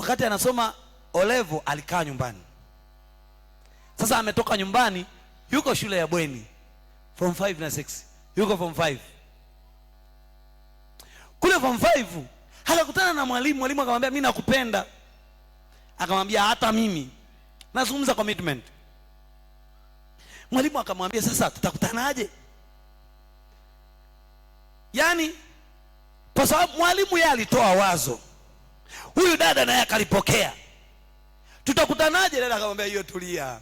wakati anasoma O-level alikaa nyumbani. Sasa ametoka nyumbani, yuko shule ya bweni form 5 na 6, yuko form 5. Kule form 5 akakutana na mwalimu akamwambia mimi nakupenda. Akamwambia hata mimi. Nazungumza commitment. Mwalimu akamwambia sasa tutakutanaje? Yaani kwa sababu mwalimu yeye alitoa wazo, huyu dada naye akalipokea. Tutakutanaje? Dada akamwambia hiyo tulia.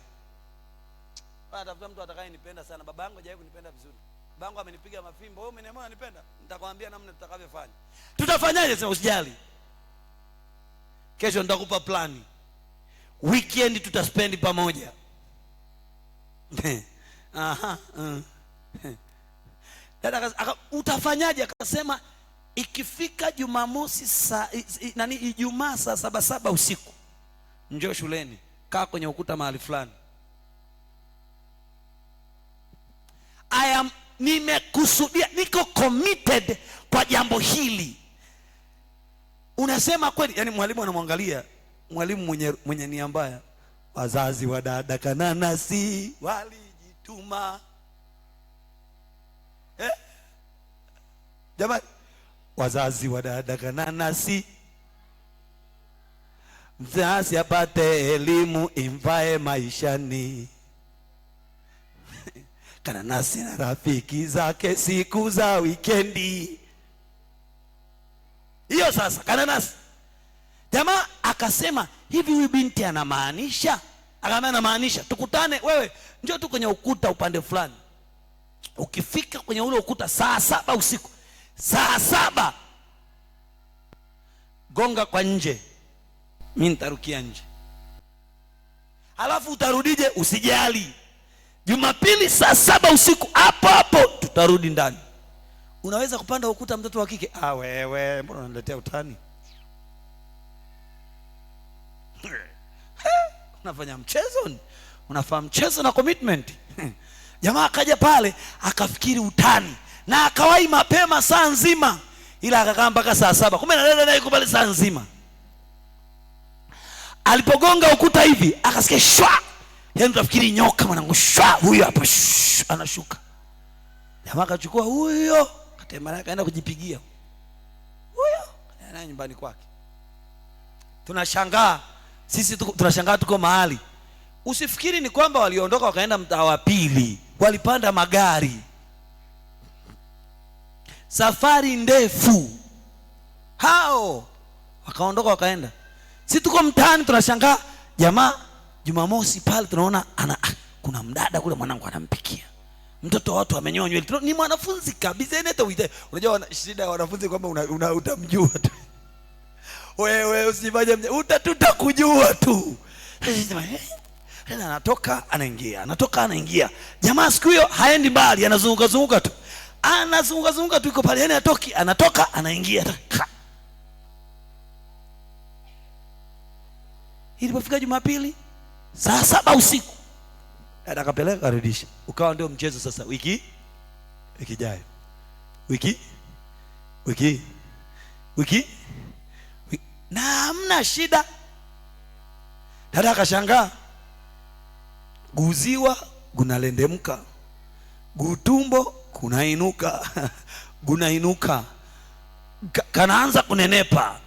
Tafuta mtu atakayenipenda sana. Babangu hajawahi kunipenda vizuri. Babangu amenipiga mafimbo. Wewe umeniambia unanipenda? Nitakwambia namna tutakavyofanya. Tutafanyaje? Sasa usijali. Kesho nitakupa plani. Weekend tutaspend pamoja. Aha. Dada utafanyaje? Akasema ikifika Jumamosi Ijumaa saa 7 usiku njoo shuleni, kaa kwenye ukuta mahali fulani. Nimekusudia, niko committed kwa jambo hili. Unasema kweli? Yani mwalimu anamwangalia, mwalimu mwenye nia mbaya. Wazazi wa dada Kananasi walijituma. Jamani, wazazi wa dada Kananasi, mzazi apate elimu imvae maishani. Kananasi na rafiki zake siku za wikendi. Hiyo sasa Kananasi. Jamaa akasema hivi, huyu binti anamaanisha? Akamwambia anamaanisha. Tukutane, wewe njoo tu kwenye ukuta upande fulani. Ukifika kwenye ule ukuta saa 7 usiku, saa 7 gonga kwa nje, mimi nitarukia nje. Halafu utarudije? Usijali. Jumapili saa 7 usiku hapo hapo tutarudi ndani. Unaweza kupanda ukuta mtoto wa kike? Wewe mbona unaniletea utani? Unafanya mchezo? Unafahamu mchezo na commitment? Jamaa akaja pale akafikiri utani na akawahi mapema saa nzima, ila akakaa mpaka saa 7. Kumbe na dada naye yuko pale saa nzima. Alipogonga ukuta hivi akasikia shwa. Yaani utafikiri nyoka mwanangu, shwa, huyo hapo anashuka. Jamaa akachukua huyo, katembea akaenda kujipigia. Huyo anaenda nyumbani kwake. Tunashangaa. Sisi tunashangaa tuko mahali. Usifikiri ni kwamba waliondoka wakaenda mtaa wa pili. Walipanda magari. Safari ndefu. Hao wakaondoka wakaenda. Sisi tuko mtaani tunashangaa. Jamaa Jumamosi pale tunaona kuna mdada kule mwanangu anampikia. Mtoto watu amenyonywa. Ni mwanafunzi kabisa. Unajua shida ya wanafunzi kwamba utamjua tu. Wewe usifanye tutakujua tu. Anatoka anaingia, anatoka anaingia. Jamaa siku hiyo haendi mbali, anazunguka tu. Anazunguka tu yuko pale, yani anatoka anaingia. Ilipofika Jumapili saa 7 usiku akapeleka arudisha. Ukawa ndio mchezo sasa wiki ijayo. Wiki na hamna shida. Dada akashangaa. Guziwa gunalendemka, gutumbo kunainuka. Gunainuka, kanaanza kunenepa.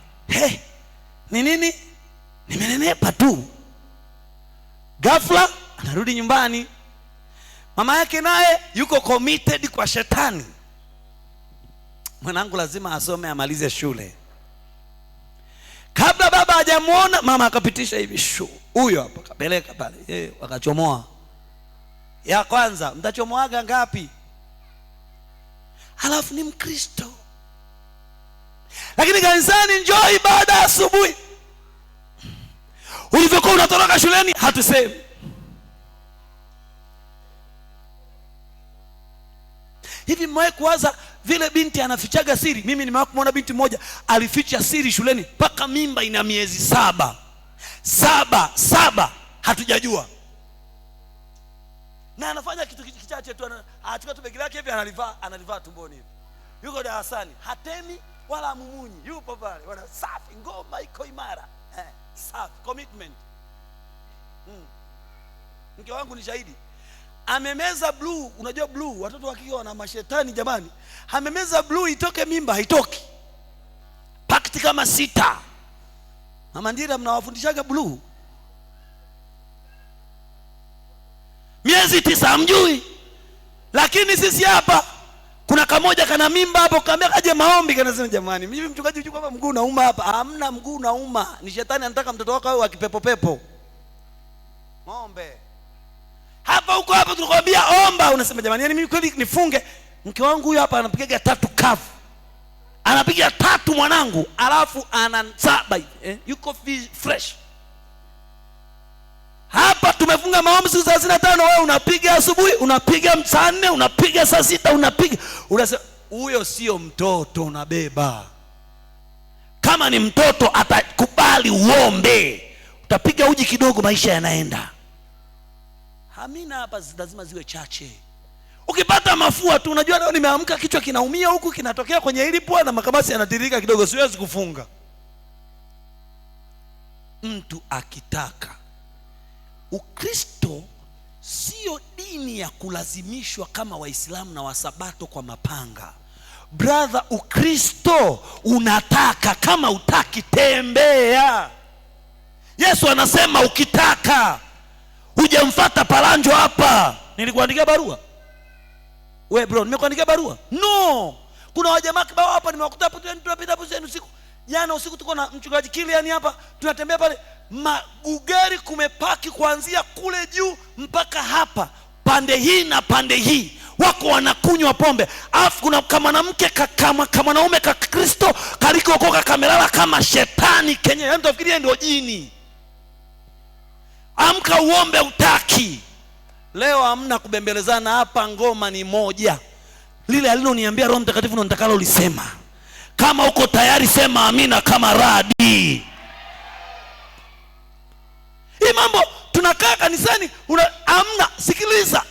Ni nini? Nimenenepa tu. Ghafla anarudi nyumbani. Mama yake naye yuko committed kwa shetani. Mwanangu lazima asome amalize shule. Kabla baba hajamuona, mama akapitisha hivi huyo hapa kapeleka pale. Wakachomoa. Ya kwanza, mtachomoaga ngapi? Halafu ni Mkristo. Lakini kanisani njoo ibada asubuhi. Ulivyokuwa unatoroka shuleni hatusemi. Hivi mmewahi kuwaza vile binti anafichaga siri? Mimi nimewahi kumwona binti mmoja alificha siri shuleni mpaka mimba ina miezi 7 hatujajua. Na anafanya kitu kichache tu, anachukua tu begi lake hivi analivaa tumboni hivi. Yuko darasani, hatemi wala mumunyi. Yupo pale, wana safi, ngoma iko imara. Safi, commitment. Mke wangu ni shahidi. Amemeza blue, unajua blue, watoto wa kike wana mashetani jamani. Amemeza blue itoke mimba, haitoki. Pakti kama 6. Mama Ndira mnawafundishaga blue. Miezi 9 hamjui. Lakini sisi hapa kuna kamoja kana mimba hapo, kaambia kaje maombi, kanasema jamani, mimi mchungaji uchu kwamba mguu unauma hapa. Hamna mguu unauma, ni shetani anataka mtoto wako awe akipepo pepo. Ng'ombe. Hapa huko hapa tunakwambia omba, unasema jamani, yani mimi kweli nifunge? Mke wangu huyu hapa anapiga 3 kavu. Anapiga 3 mwanangu, alafu ana 7 yuko fresh. Hapa tumefunga maombi siku 35, wewe unapiga asubuhi, unapiga saa 4, unapiga saa 6, unapiga. Unasema huyo sio mtoto unabeba. Kama ni mtoto atakubali uombe. Utapiga uji kidogo, maisha yanaenda. Amina hapa lazima ziwe chache. Ukipata mafua tu, unajua leo nimeamka kichwa kinaumia huku, kinatokea kwenye hili pua na makamasi yanatiririka kidogo, siwezi kufunga. Mtu akitaka. Ukristo sio dini ya kulazimishwa kama Waislamu na Wasabato kwa mapanga. Brother, Ukristo unataka, kama utaki tembea. Yesu anasema ukitaka. Hujamfuata Palanjo hapa. Nilikuandikia barua? We bro, nimekuandikia barua? No. Kuna wajamaa kibao hapa nimewakuta hapo, tunapita hapo usiku. Jana usiku tuko na mchungaji Kilian hapa, tunatembea pale, magari kumepaki kuanzia kule juu mpaka hapa, pande hii na pande hii. Wako wanakunywa pombe. Alafu kuna kama mwanamke kama mwanaume ka Kristo kalikokoka kamelala kama shetani Kenya. Mtu afikiria ndio jini. Amka uombe utaki. Leo hamna kubembelezana hapa, ngoma ni moja. Lile aliloniambia Roho Mtakatifu ndo nitakalo lisema. Kama uko tayari sema amina kama radi. Hii mambo tunakaa kanisani amna. Sikiliza,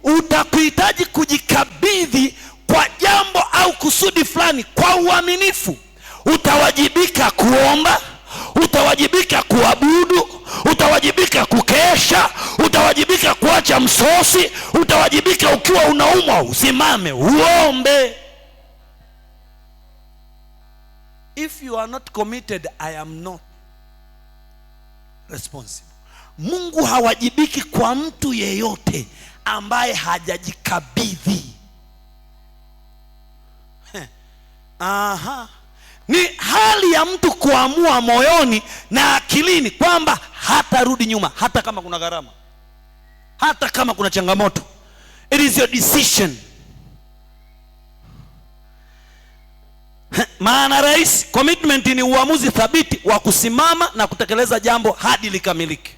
utakuhitaji kujikabidhi kwa jambo au kusudi fulani kwa uaminifu. Utawajibika kuomba, utawajibika kuabudu, utawajibika kukesha, utawajibika kuacha msosi, utawajibika ukiwa unaumwa usimame uombe. If you are not committed, I am not responsible. Mungu hawajibiki kwa mtu yeyote ambaye hajajikabidhi. Ni hali ya mtu kuamua moyoni na akilini kwamba hatarudi nyuma, hata kama kuna gharama, hata kama kuna changamoto. It is your decision. Maana rais, commitment ni uamuzi thabiti wa kusimama na kutekeleza jambo hadi likamilike.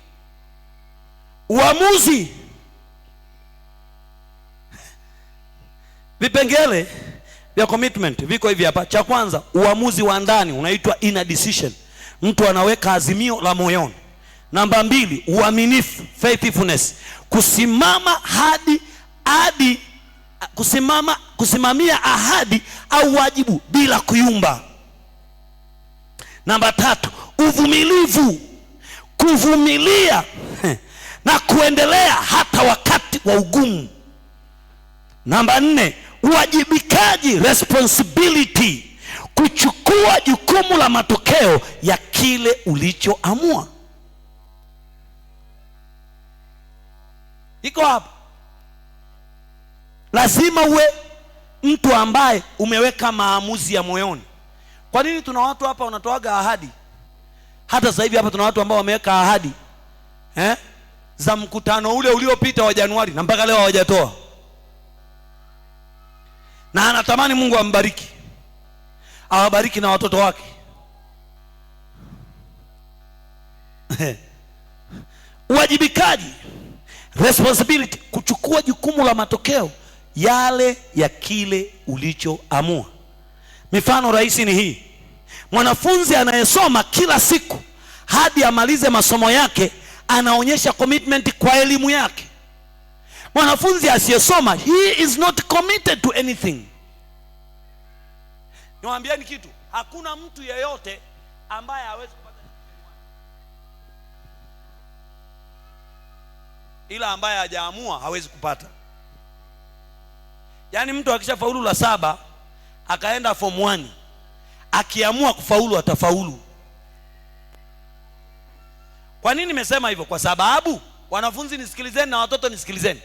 Uamuzi. Vipengele vya commitment viko hivi hapa. Cha kwanza, uamuzi wa ndani unaitwa inner decision. Mtu anaweka azimio la moyoni. Namba 2, uaminifu, faithfulness. Kusimamia ahadi au wajibu bila kuyumba. Namba 3, uvumilivu. Kuvumilia na kuendelea hata wakati wa ugumu. Namba 4, uwajibikaji, responsibility. Kuchukua jukumu la matokeo ya kile ulichoamua. Iko hapa. Lazima uwe mtu ambaye umeweka maamuzi ya moyoni. Kwa nini tuna watu hapa wanatoaga ahadi? Hata sasa hivi hapa tuna watu ambao wameweka ahadi za mkutano ule uliopita wa Januari na mpaka leo hawajatoa. Na anatamani Mungu ambariki, awabariki na watoto wake. Uwajibikaji, responsibility, kuchukua jukumu la matokeo yale ya kile ulichoamua. Mifano rahisi ni hii. Mwanafunzi anayesoma kila siku hadi amalize masomo yake anaonyesha commitment kwa elimu yake. Mwanafunzi asiyesoma, he is not committed to anything. Niwaambieni kitu, hakuna mtu yeyote ambaye hawezi kupata ila ambaye hajaamua hawezi kupata. Yaani mtu akishafaulu la 7 akaenda form 1, akiamua kufaulu atafaulu. Kwa nini nimesema hivyo? Kwa sababu wanafunzi nisikilizeni na watoto nisikilizeni.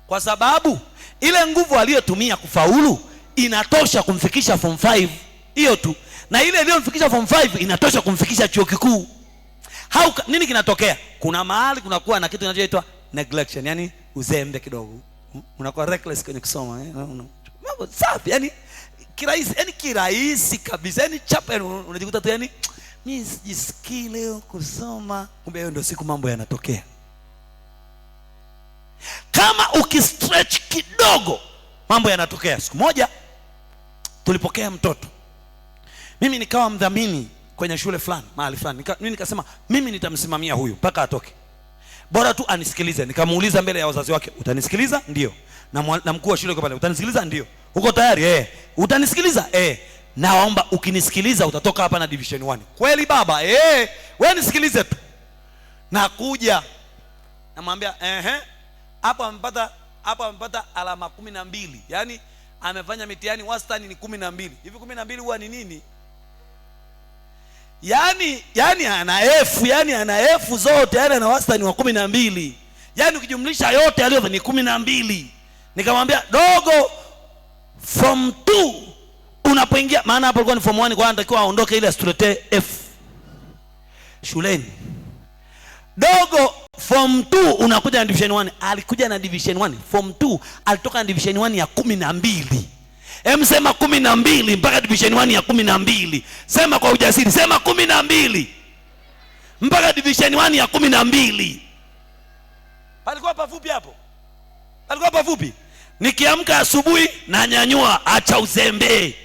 Kwa sababu ile nguvu aliyotumia kufaulu inatosha kumfikisha form 5, hiyo tu. Na ile iliyomfikisha form 5 inatosha kumfikisha chuo kikuu. Nini kinatokea? Kuna mahali kunakuwa na kitu kinachoitwa neglection, yani uzembe kidogo. Unakuwa reckless kwenye kusoma, mambo safi, yani kirahisi kabisa, yani chapa, unajikuta tu yani mimi sijisikii leo kusoma, kumbe hiyo ndio siku mambo yanatokea. Kama ukistretch kidogo mambo yanatokea. Siku moja tulipokea mtoto, mimi nikawa mdhamini kwenye shule fulani mahali fulani, mimi nikasema mimi nitamsimamia huyu mpaka atoke, bora tu anisikilize. Nikamuuliza mbele ya wazazi wake, utanisikiliza? Ndio. Na mkuu wa shule yuko pale, utanisikiliza? Ndio. Uko tayari? Utanisikiliza? Naomba ukinisikiliza utatoka hapa na division 1. Kweli baba? Wewe nisikilize tu. Nakuja namwambia hapo amepata alama 12. Yaani amefanya mitihani wastani ni 12. Hivi 12 huwa ni nini? Yaani ana F zote, yaani ana wastani wa 12. Yaani ukijumlisha yote aliyo ni 12. Nikamwambia dogo, form 2 unapoingia, maana hapo alikuwa ni form 1, kwa anatakiwa aondoke ili asituletee F shuleni. Dogo, form 2 unakuja na division 1. Alikuja na division 1. Form 2 alitoka na division 1 ya 12. Sema 12 mpaka division 1 ya 12. Sema kwa ujasiri, sema 12 mpaka division 1 ya 12. Palikuwa pafupi hapo. Palikuwa pafupi. Nikiamka asubuhi na nyanyua, acha uzembe.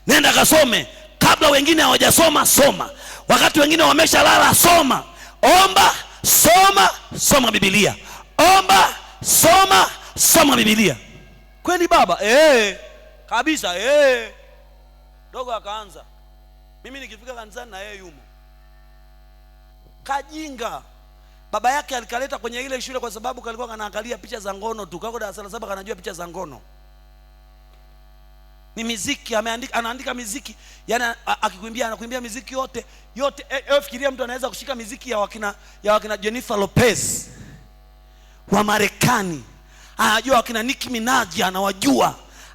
Nenda kasome kabla wengine hawajasoma, soma. Wakati wengine wameshalala, soma. Omba, soma Biblia. Omba, soma Biblia. Kweli baba? Kabisa. Dogo akaanza. Mimi nikifika kanisani na yeye yumo. Kajinga. Baba yake alikaleta kwenye ile shule kwa sababu kalikuwa kanaangalia picha za ngono tu. Kako darasa la 7 kanajua picha za ngono. Ni muziki, anaandika muziki. Yaani akikuimbia anakuimbia muziki yote. Fikiria mtu anaweza kushika muziki ya wakina Jennifer Lopez wa Marekani. Anajua wakina Nicki Minaj,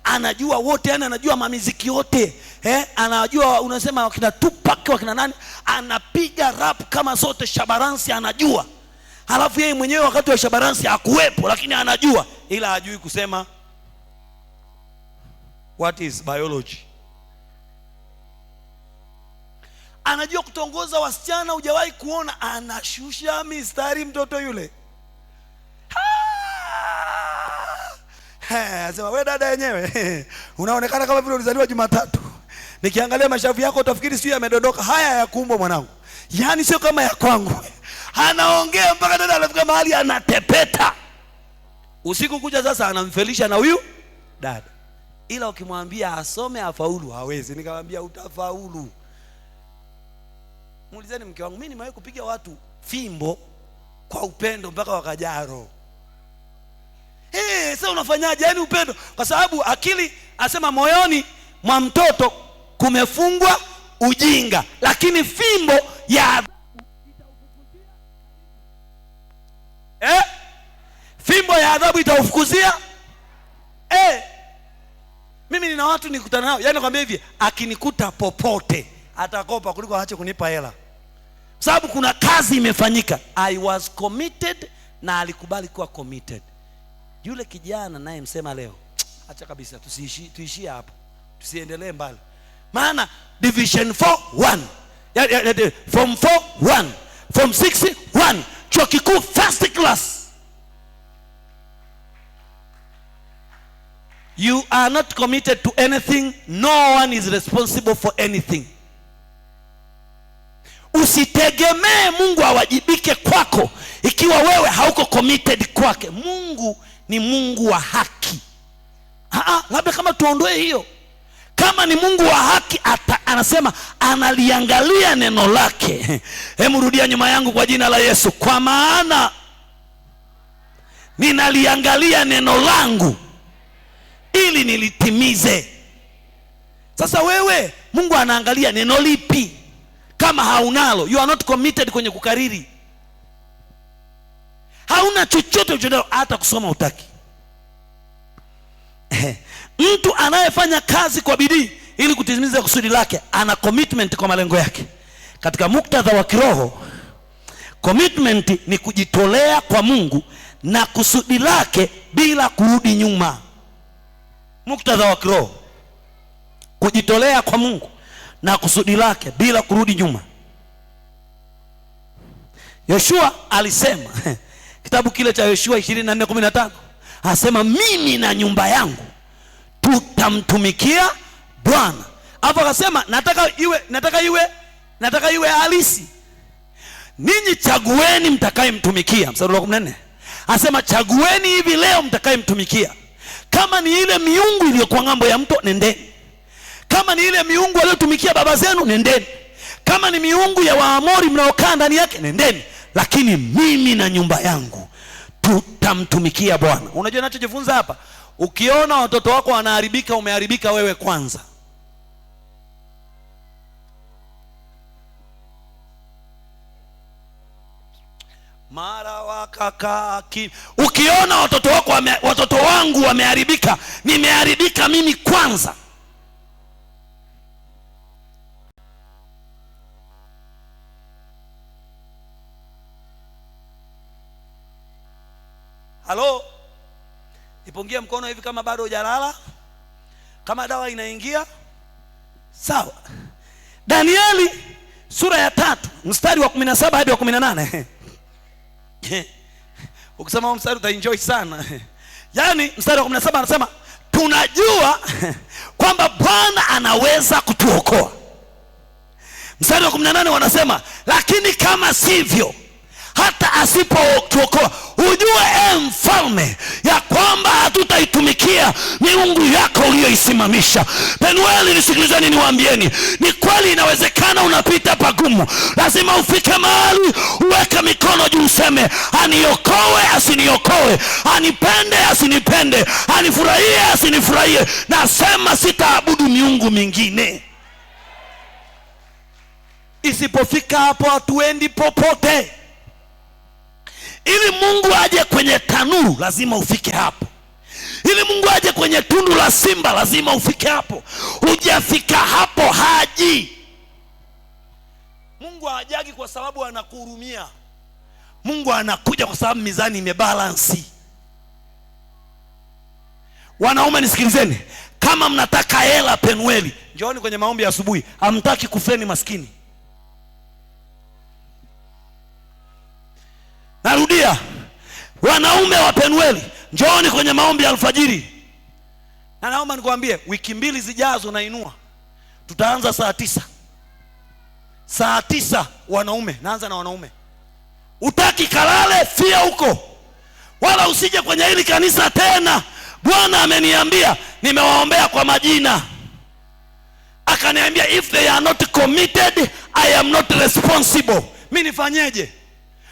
anajua wote, yani anajua mamiziki yote. Anajua unasema wakina Tupac, wakina nani, anapiga rap kama zote, shabaransi anajua. Halafu yeye mwenyewe wakati wa shabaransi hakuwepo, lakini anajua, ila hajui kusema what is biology. Anajua kutongoza wasichana, hujawahi kuona anashusha mistari mtoto yule. Sema wewe dada yenyewe unaonekana kama vile ulizaliwa Jumatatu. Nikiangalia mashavu yako utafikiri sio yamedondoka. Haya ya kuumbwa mwanangu. Yaani sio kama ya kwangu. Anaongea mpaka dada anafika mahali anatepeta. Usiku kuja sasa anamfelisha na huyu dada. Ila ukimwambia asome afaulu hawezi. Nikamwambia utafaulu. Muulizeni mke wangu, mimi nimewahi kupiga watu fimbo kwa upendo mpaka wakajaro. Sasa unafanyaje? Yaani upendo, kwa sababu akili asema moyoni mwa mtoto kumefungwa ujinga, lakini fimbo ya adhabu fimbo ya adhabu itaufukuzia. Mimi nina watu nikutana nao, yaani nakwambia hivi, akinikuta popote atakopa kuliko aache kunipa hela, sababu kuna kazi imefanyika. I was committed na alikubali kuwa committed. Yule kijana naye msema leo, acha kabisa tuishie hapo. Tusiendelee mbali. Maana division 4 1. From 4 1. From 6 1. Chuo kikuu first class. You are not committed to anything. No one is responsible for anything. Usitegemee Mungu awajibike kwako ikiwa wewe hauko committed kwake. Mungu ni Mungu wa haki. Labda kama tuondoe hiyo, Kama ni Mungu wa haki anasema analiangalia neno lake. Hebu rudia nyuma yangu kwa jina la Yesu. Kwa maana ninaliangalia neno langu ili nilitimize. Sasa wewe, Mungu anaangalia neno lipi? Kama haunalo, you are not committed kwenye kukariri. Hauna chochote ulichodao, hata kusoma utaki. Mtu anayefanya kazi kwa bidii ili kutimiza kusudi lake ana commitment kwa malengo yake. Katika muktadha wa kiroho, commitment ni kujitolea kwa Mungu na kusudi lake bila kurudi nyuma. Muktadha wa kiroho, kujitolea kwa Mungu na kusudi lake bila kurudi nyuma. Yoshua alisema kitabu kile cha Yoshua 24:15, anasema mimi na nyumba yangu tutamtumikia Bwana. Hapo akasema nataka iwe halisi. Ninyi chagueni mtakayemtumikia. Mstari wa 14 anasema chagueni hivi leo mtakayemtumikia. Kama ni ile miungu iliyokuwa ng'ambo ya mto, nendeni. Kama ni ile miungu waliotumikia baba zenu, nendeni. Kama ni miungu ya Waamori mnaokaa ndani yake, nendeni. Lakini mimi na nyumba yangu tutamtumikia Bwana. Unajua ninachojifunza hapa? Ukiona watoto wako wanaharibika, umeharibika wewe kwanza. Mara wakaka ukiona watoto wangu wameharibika, nimeharibika mimi kwanza. Halo, ipungie mkono hivi kama bado hujalala, kama dawa inaingia. Sawa. Danieli sura ya 3 mstari wa 17 hadi wa 18. Ukisema huo mstari utaenjoy sana. Yaani mstari wa 17 anasema tunajua kwamba Bwana anaweza kutuokoa. Mstari wa 18 wanasema lakini kama sivyo, hata asipotuokoa, ujue mfalme ya kwamba hatutaitumikia miungu yako uliyoisimamisha. Penueli, nisikilizeni niwaambieni, ni kweli inawezekana unapita pagumu. Lazima ufike mahali uweke mikono juu useme aniokoe asiniokoe, anipende asinipende, anifurahie asinifurahie, nasema sitaabudu miungu mingine. Isipofika hapo hatuendi popote. Ili Mungu aje kwenye tanuru lazima ufike hapo. Ili Mungu aje kwenye tundu la simba lazima ufike hapo. Hujafika hapo haji. Mungu hajagi kwa sababu anakuhurumia. Mungu anakuja kwa sababu mizani imebalansi. Wanaume nisikilizeni, kama mnataka hela Penueli, njooni kwenye maombi ya asubuhi. Hamtaki kufeni maskini. Narudia, wanaume wa Penueli, njooni kwenye maombi ya alfajiri. Na naomba nikwambie, wiki 2 zijazo nainua, tutaanza saa 9. Saa 9 wanaume, naanza na wanaume. Utaki kalale, fia huko. Wala usije kwenye hili kanisa tena. Bwana ameniambia, nimewaombea kwa majina. Akaniambia if they are not committed, I am not responsible. Mimi nifanyeje?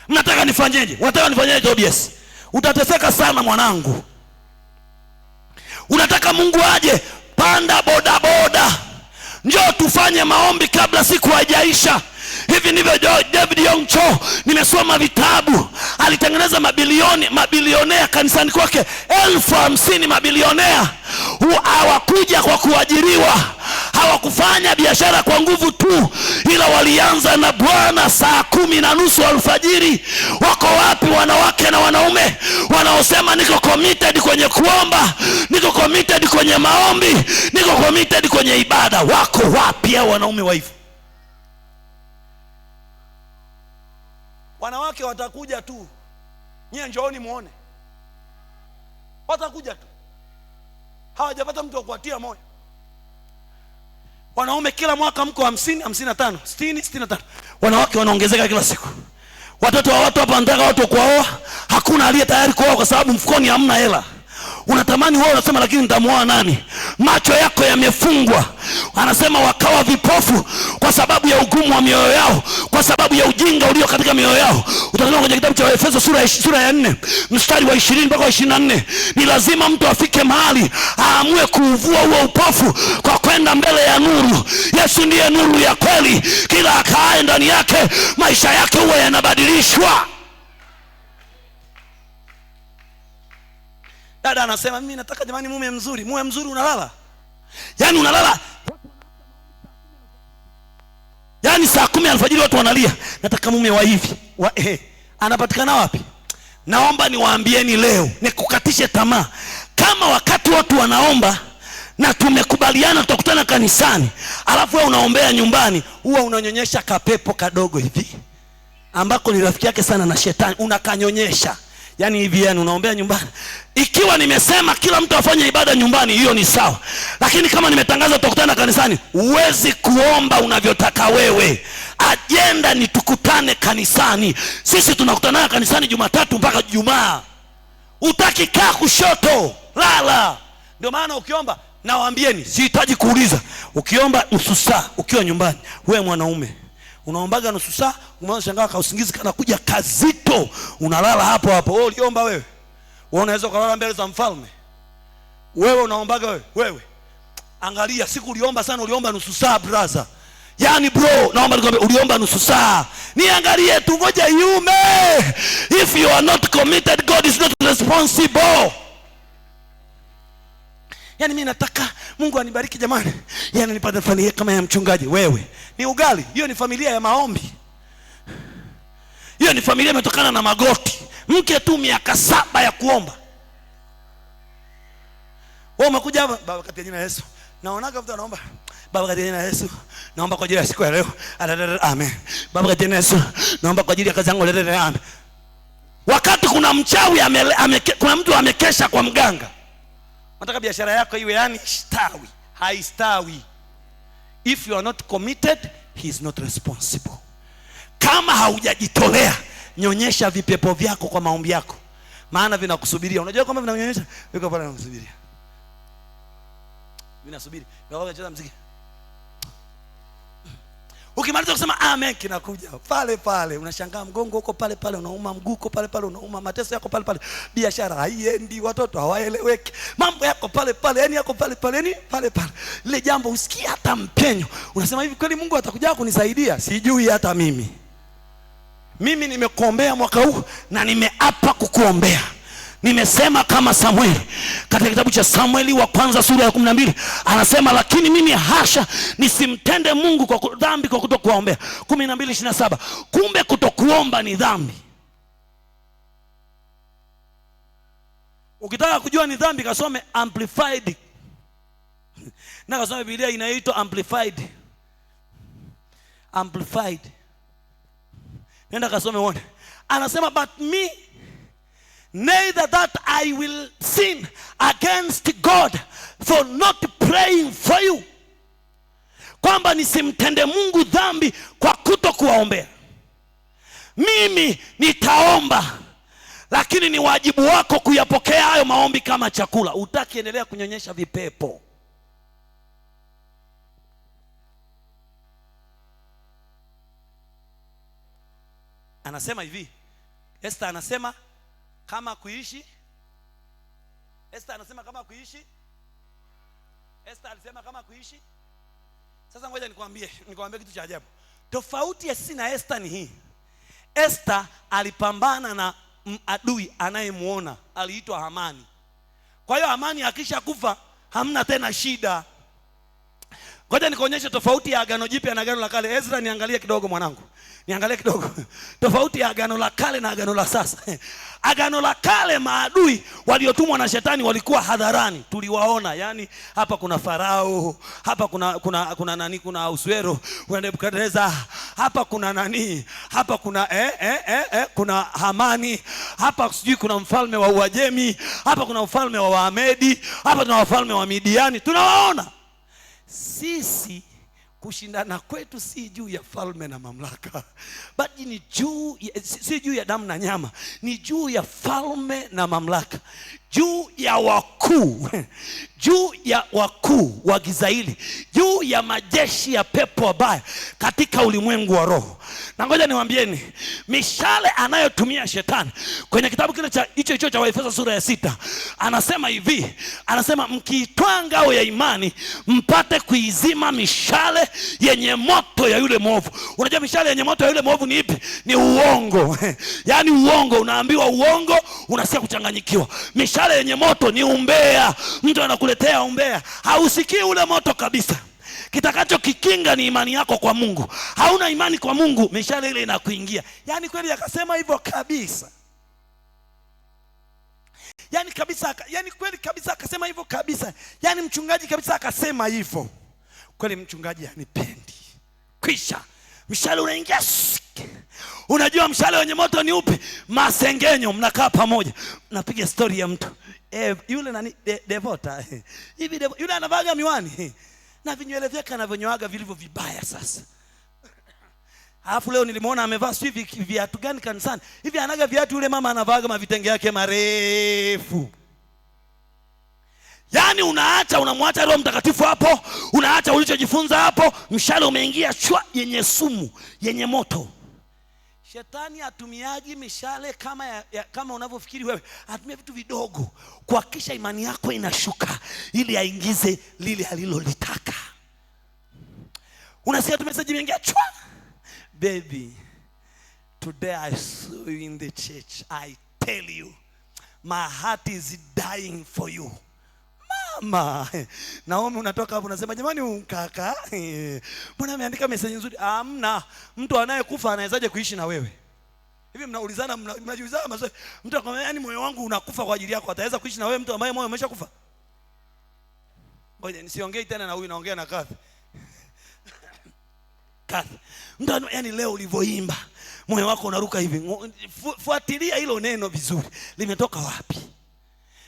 Mnataka nifanyeje? Unataka nifanyeje Tobias? Utateseka sana mwanangu. Unataka Mungu aje? Panda boda boda. Njoo tufanye maombi kabla siku haijaisha. Hivi ndivyo David Yongcho, nimesoma vitabu, alitengeneza mabilionea kanisani kwake 50,000 mabilionea. Hawakuja kwa kuajiriwa, hawakufanya biashara kwa nguvu tu, ila walianza na Bwana saa 10:30 alfajiri. Wako wapi wanawake na wanaume wanaosema niko committed kwenye kuomba, niko committed kwenye maombi, niko committed kwenye ibada? Wako wapi hao wanaume wa hivyo? Wanawake watakuja tu. Nyie njooni muone. Watakuja tu. Hawajapata mtu wa kuwatia moyo. Wanaume kila mwaka mko 50, 55, 60, 65. Wanawake wanaongezeka kila siku. Watoto wa watu hapa wanataka watu kuoa, hakuna aliye tayari kuoa kwa sababu mfukoni hamna hela. Unatamani wewe, unasema lakini nitamuoa nani? Macho yako yamefungwa. Anasema wakawa vipofu kwa sababu ya ugumu wa mioyo yao, kwa sababu ya ujinga ulio katika mioyo yao. Utasoma kwenye kitabu cha Efeso sura ya 4 mstari wa 20 mpaka 24. Ni lazima mtu afike mahali aamue kuuvua huo upofu kwa kwenda mbele ya nuru. Yesu ndiye nuru ya kweli. Kila akaaye ndani yake maisha yake huwa yanabadilishwa. Dada anasema mimi nataka jamani mume mzuri. Mume mzuri unalala? Yaani unalala, yaani saa 10 alfajiri watu wanalia nataka mume wa hivi anapatikana wapi? Naomba niwaambieni leo, nikukatishe tamaa. Kama wakati watu wanaomba na tumekubaliana tutakutana kanisani, alafu wewe unaombea nyumbani, huwa unanyonyesha kapepo kadogo hivi ambako ni rafiki yake sana na shetani, unakanyonyesha. Yaani hivi, yani unaombea nyumbani. Ikiwa nimesema kila mtu afanye ibada nyumbani, hiyo ni sawa. Lakini kama nimetangaza tutakutana kanisani, huwezi kuomba unavyotaka wewe. Ajenda ni tukutane kanisani. Sisi tunakutana kanisani Jumatatu mpaka Ijumaa. Utaki kaa kushoto, lala. Ndio maana ukiomba, nawaambieni, sihitaji kuuliza, ukiomba nusu saa ukiwa nyumbani, wewe mwanaume unaombaga nusu saa, unashangaa kausingizi kana kuja kazito, unalala hapo hapo. Wewe uliomba wewe? Wewe unaweza kulala mbele za mfalme? Wewe unaombaga wewe? Angalia, siku uliomba sana, uliomba nusu saa brother. Yaani bro, naomba nikwambie, uliomba nusu saa. Niangalie tu, ngoja yume. If you are not committed, God is not responsible. Yaani mimi nataka Mungu anibariki jamani. Yaani nipate familia kama ya mchungaji. Wewe ni ugali. Hiyo ni familia ya maombi. Hiyo ni familia imetokana na magoti. Mke tu miaka 7 ya kuomba. Wewe umekuja hapa, Baba katika jina la Yesu. Naonaga mtu anaomba, Baba katika jina la Yesu, naomba kwa ajili ya siku ya leo. Amen. Baba katika jina la Yesu, naomba kwa ajili ya kazi yangu. Amen. Wakati kuna mchawi kuna mtu amekesha kwa mganga. Nataka biashara yako iwe yani stawi, haistawi. If you are not committed, he is not responsible. Kama haujajitolea, nyonyesha vipepo vyako kwa maombi yako, maana vinakusubiria. Unajua kama vinanyonyesha, viko pale vinakusubiria. Vinasubiri. Wewe unacheza muziki. Ukimaliza kusema amen, kinakuja pale pale. Unashangaa mgongo uko pale pale, unauma mguu uko pale pale, unauma mateso yako pale pale. Biashara haiendi, watoto hawaeleweki, mambo yako pale pale, yani yako pale pale, yani pale pale. Ile jambo usikie hata mpenyo. Unasema hivi, kweli Mungu atakuja kunisaidia? Sijui hata mimi. Mimi nimekuombea mwaka huu na nimeapa kukuombea. Nimesema kama Samueli katika kitabu cha Samueli wa kwanza sura ya 12, anasema lakini mimi hasha nisimtende Mungu kwa dhambi kwa kutokuombea. 12:27. Kumbe kutokuomba ni dhambi. Ukitaka kujua ni dhambi, kasome Amplified. Na kasome Biblia inaitwa Amplified. Amplified. Nenda kasome uone. Anasema but me neither that I will sin against God for not praying for you. Kwamba nisimtende Mungu dhambi kwa kutokuwaombea. Mimi nitaomba, lakini ni wajibu wako kuyapokea hayo maombi kama chakula. Utaki endelea kunyonyesha vipepo. Anasema hivi, Esther anasema kama kuishi. Esther anasema kama kuishi. Esther alisema kama kuishi. Sasa ngoja nikwambie kitu cha ajabu. Tofauti ya sisi na Esther ni hii. Esther alipambana na adui anayemuona, aliitwa Hamani. Kwa hiyo Hamani akisha kufa hamna tena shida. Ngoja nikuonyeshe tofauti ya Agano Jipya na Agano la Kale. Ezra, niangalie kidogo mwanangu. Niangalie kidogo. Tofauti ya Agano la Kale na Agano la sasa. Agano la Kale maadui waliotumwa na shetani walikuwa hadharani. Tuliwaona. Yani hapa kuna Farao, hapa kuna nani, kuna Ahasuero, kuna Nebukadneza, hapa kuna nani, hapa kuna kuna Hamani, hapa sijui kuna mfalme wa Uajemi, hapa kuna mfalme wa Wamedi, hapa kuna wafalme wa Midiani. Tunawaona. Sisi kushindana kwetu si juu ya falme na mamlaka, bali ni juu si juu ya damu na nyama, ni juu ya falme na mamlaka, juu ya wakuu juu ya wakuu wa giza hili, juu ya majeshi ya pepo wabaya katika ulimwengu wa roho. Na ngoja niwaambieni, mishale anayotumia shetani kwenye kitabu kile cha hicho cha Waefeso sura ya 6, anasema hivi, anasema mkiitwaa ngao ya imani mpate kuizima mishale yenye moto ya yule mwovu. Unajua mishale yenye moto ya yule mwovu ni ipi? Ni uongo. Yaani uongo, unaambiwa uongo, unasikia kuchanganyikiwa. Mishale yenye moto ni umbea. Mtu anakuletea umbea, hausikii ule moto kabisa. Kitakacho kikinga ni imani yako kwa Mungu. Hauna imani kwa Mungu, mishale ile inakuingia. Yaani kweli akasema hivyo kabisa. Yaani kabisa, yaani kweli kabisa akasema hivyo kabisa. Yaani mchungaji kabisa akasema hivyo. Kweli mchungaji hanipendi. Kwisha. Mshale unaingia. Unajua mshale wenye moto ni upi? Masengenyo. Mnakaa pamoja, napiga story ya mtu. Yule nani Devota. Hivi yule anavaga miwani. Na vinywele vyake anavyonyoaga vilivyo vibaya sasa. Alafu leo nilimuona amevaa hivi viatu gani kanisani. Hivi anaga viatu yule mama anavaga mavitenge yake marefu. Yaani unamwacha Roho Mtakatifu hapo, unaacha ulichojifunza hapo, mshale umeingia chwa yenye sumu, yenye moto. Shetani atumiaji mishale kama unavyofikiri wewe. Atumia vitu vidogo kuhakikisha imani yako inashuka ili aingize lile alilolitaka. Unasikia tu message imeingia chwa. Baby, today I saw you in the church. I tell you, my heart is dying for you. Mama, Naomi unatoka hapo unasema jamani kaka, mbona ameandika message nzuri? Hamna, mtu anayekufa anawezaje kuishi na wewe? Hivi mnaulizana, mnajiulizana maswali. Mtu akwambia yani moyo wangu unakufa kwa ajili yako, ataweza kuishi na wewe mtu ambaye moyo umeshakufa? Ngoja nisiongei tena na huyu, naongea na Kathy. Kathy, mtu yani leo ulivyoimba moyo wako unaruka hivi. Fuatilia hilo neno vizuri. Limetoka wapi?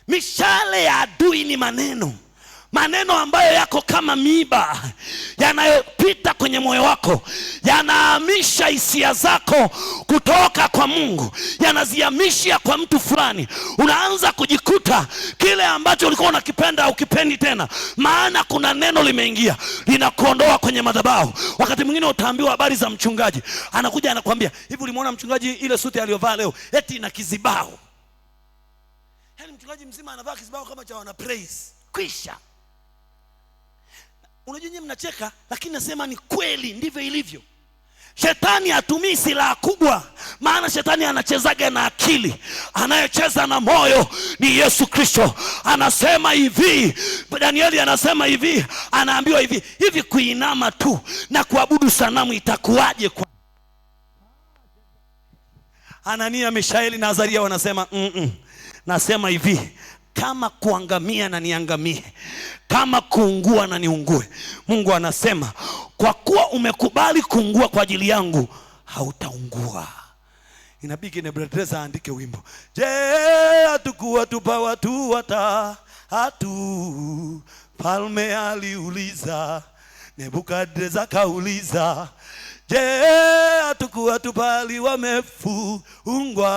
Mishale ya adui ni maneno. Maneno ambayo yako kama miiba, yanayopita kwenye moyo wako, yanahamisha hisia zako kutoka kwa Mungu, yanazihamisha kwa mtu fulani. Unaanza kujikuta kile ambacho ulikuwa unakipenda ukipendi tena, maana kuna neno limeingia, linakuondoa kwenye madhabahu. Wakati mwingine utaambiwa habari za mchungaji, anakuja anakuambia, hivi ulimuona mchungaji ile suti aliyovaa leo? Eti ina kizibao. Yaani mchungaji mzima anavaa kizibao kama cha wana praise. Kwisha. Unajua nyinyi mnacheka, lakini nasema ni kweli, ndivyo ilivyo. Shetani hatumii silaha kubwa, maana shetani anachezaga na akili. Anayecheza na moyo ni Yesu Kristo. Anasema hivi, Danieli anasema hivi, anaambiwa hivi kuinama tu na kuabudu sanamu itakuwaje kwa Anania, Mishaeli na Azaria wanasema nasema hivi, kama kuangamia na niangamie, kama kuungua na niungue. Mungu anasema kwa kuwa umekubali kuungua kwa ajili yangu, hautaungua. Inabidi Nebukadneza aandike wimbo. Je, hatakuwa tupa watu watatu? Falme aliuliza, Nebukadneza kauliza. Je, hatakuwa tupali wamefungwa?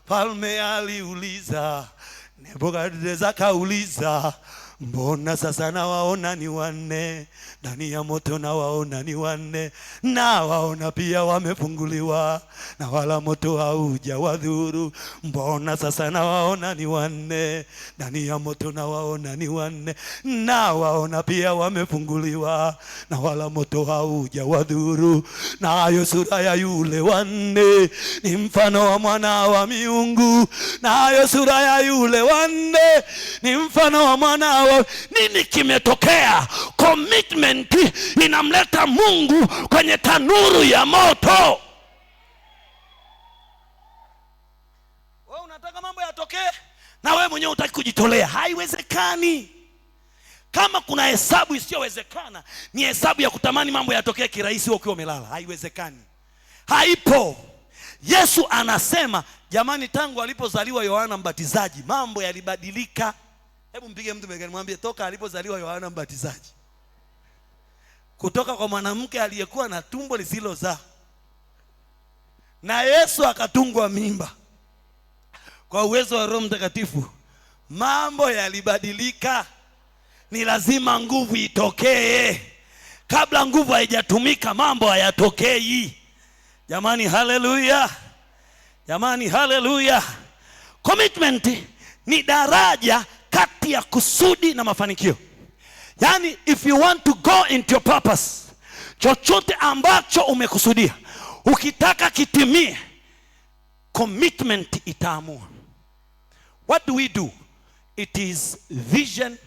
Falme aliuliza, Nebukadneza kauliza. Mbona sasa nawaona ni wanne, ndani ya moto nawaona ni wanne, na waona pia wamefunguliwa, na wala moto haujawadhuru. Mbona sasa nawaona ni wanne, ndani ya moto nawaona ni wanne, na waona pia wamefunguliwa, na wala moto haujawadhuru. Nayo sura ya yule wanne ni mfano wa mwana wa miungu. Nayo sura ya yule wanne ni mfano wa mwana wa... Nini kimetokea? Commitment inamleta Mungu kwenye tanuru ya moto. Wewe unataka mambo yatokee na wewe mwenyewe hutaki kujitolea. Haiwezekani. Kama kuna hesabu isiyowezekana, ni hesabu ya kutamani mambo yatokee kirahisi ukiwa umelala. Haiwezekani. Haipo. Yesu anasema, jamani, tangu alipozaliwa Yohana Mbatizaji mambo yalibadilika. Hebu mpige mtu begani mwambie, toka alipozaliwa Yohana Mbatizaji kutoka kwa mwanamke aliyekuwa na tumbo lisilozaa, na Yesu akatungwa mimba. Kwa uwezo wa Roho Mtakatifu mambo yalibadilika. Ni lazima nguvu itokee. Kabla nguvu haijatumika mambo hayatokei. Jamani, haleluya! Jamani, haleluya! Commitment ni daraja kati ya kusudi na mafanikio. Yani, if you want to go into your purpose, chochote ambacho umekusudia, ukitaka kitimie, commitment itaamua. What do we do? It is vision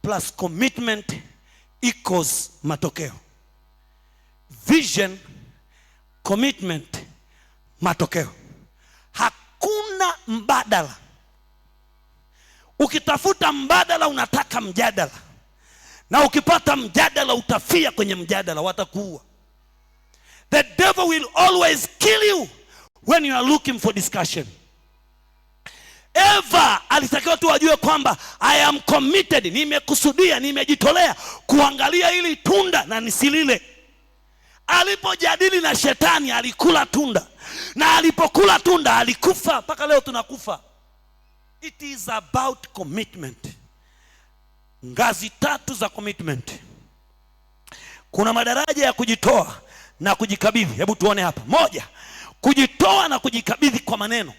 plus commitment equals matokeo. Vision, commitment, matokeo. Hakuna mbadala. Ukitafuta mbadala unataka mjadala, na ukipata mjadala utafia kwenye mjadala, watakuua. The devil will always kill you when you are looking for discussion. Eva alitakiwa tu ajue kwamba I am committed, nimekusudia, nimejitolea kuangalia hili tunda na nisilile. Alipojadili na shetani alikula tunda, na alipokula tunda alikufa. Mpaka leo tunakufa. It is about commitment. Ngazi 3 za commitment. Kuna madaraja ya kujitoa na kujikabidhi. Hebu tuone hapa. 1, kujitoa na kujikabidhi kwa maneno.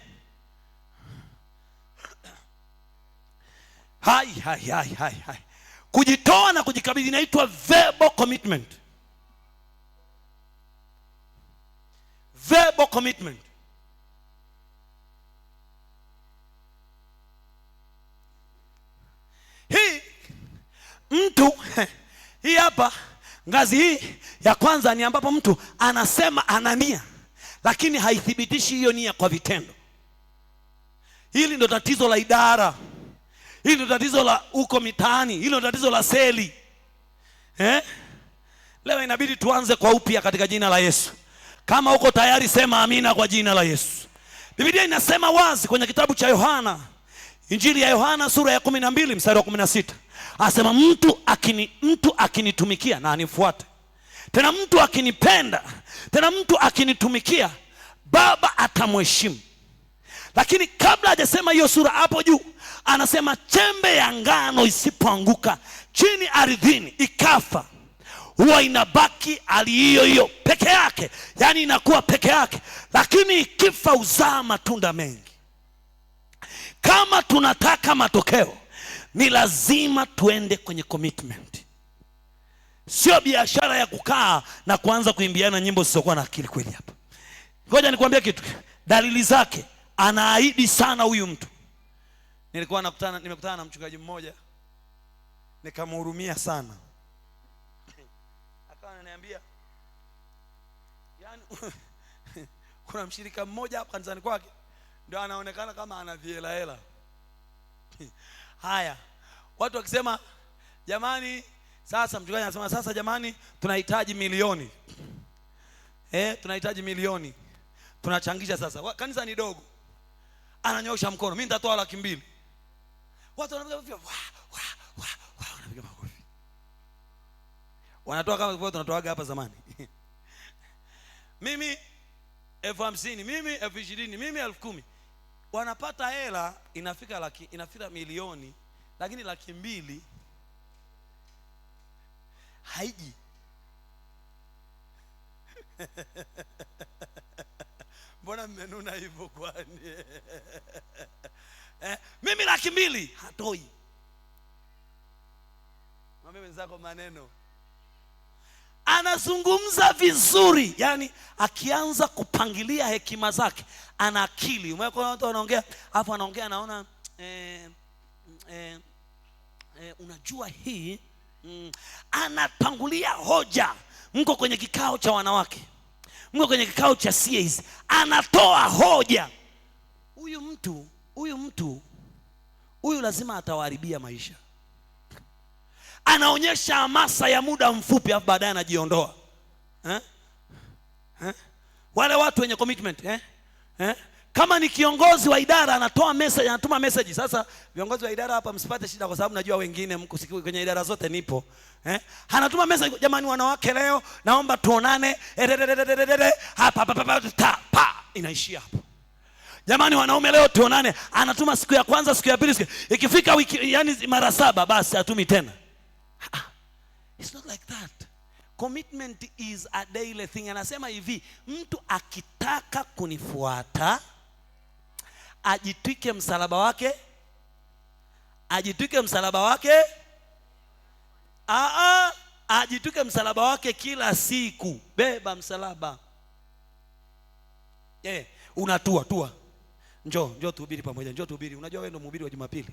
Hai. Kujitoa na kujikabidhi inaitwa verbal commitment. Verbal commitment. Hii hapa ngazi hii ya kwanza ni ambapo mtu anasema ana nia, lakini haithibitishi hiyo nia kwa vitendo. Hili ndio tatizo la idara. Hili ndio tatizo la uko mitaani. Hili ndio tatizo la seli. Leo inabidi tuanze kwa upya katika jina la Yesu. Kama uko tayari sema amina kwa jina la Yesu. Biblia inasema wazi kwenye kitabu cha Yohana, Injili ya Yohana sura ya 12 mstari wa 16. Asema mtu akinitumikia na anifuate. Tena mtu akinipenda, tena mtu akinitumikia, Baba atamheshimu. Lakini kabla hajasema hiyo sura hapo juu, anasema chembe ya ngano isipoanguka chini ardhini ikafa, huwa inabaki hali hiyo hiyo peke yake. Yani inakuwa peke yake, lakini ikifa uzaa matunda mengi. Kama tunataka matokeo, ni lazima tuende kwenye commitment. Sio biashara ya kukaa na kuanza kuimbiana nyimbo zisizokuwa na akili kweli hapa. Ngoja nikwambie kitu. Dalili zake, anaahidi sana huyu mtu. Nimekutana na mchungaji mmoja, nikamhurumia sana. Akawa ananiambia, yani kuna mshirika mmoja hapa kanisani kwake ndio anaonekana kama ana hela. Haya, watu wakisema jamani, sasa mchungaji anasema sasa jamani tunahitaji milioni. Tunahitaji milioni. Tunachangisha sasa. Kanisa ni dogo. Ananyosha mkono, mimi nitatoa 200,000. Watu wanapiga wanapiga makofi. Wanatoa kama kwa tunatoaga hapa zamani. Mimi 50,000, mimi 20,000, mimi 10,000. Wanapata hela inafika milioni, lakini 200,000 haiji. Mbona mmenuna hivyo kwani? Mimi 200,000 hatoi. Mwambie wenzako maneno. Anazungumza vizuri, yani akianza kupangilia hekima zake, ana akili. Umeona watu wanaongea, hapo anaongea naona unajua hii, anatangulia hoja. Mko kwenye kikao cha wanawake, mko kwenye kikao cha CAs, anatoa hoja. Huyu lazima atawaharibia maisha. Anaonyesha hamasa ya muda mfupi, afu baadaye anajiondoa. Wale watu wenye commitment, Kama ni kiongozi wa idara anatoa message, anatuma message. Sasa viongozi wa idara hapa msipate shida, kwa sababu najua wengine mko kwenye idara zote nipo. Anatuma message, jamani wanawake leo naomba tuonane. Hapa inaishia hapo. Jamani wanaume leo tuonane. Anatuma siku ya kwanza, siku ya pili, ikifika wiki, yani mara 7 basi atumi tena. It's not like that. Commitment is a daily thing. Anasema hivi, mtu akitaka kunifuata ajitwike msalaba wake. Ajitwike msalaba wake. Ajitwike msalaba wake kila siku. Beba msalaba. Unatua. Njoo tuhubiri pamoja. Njoo tuhubiri. Unajua wewe ndio mhubiri wa Jumapili.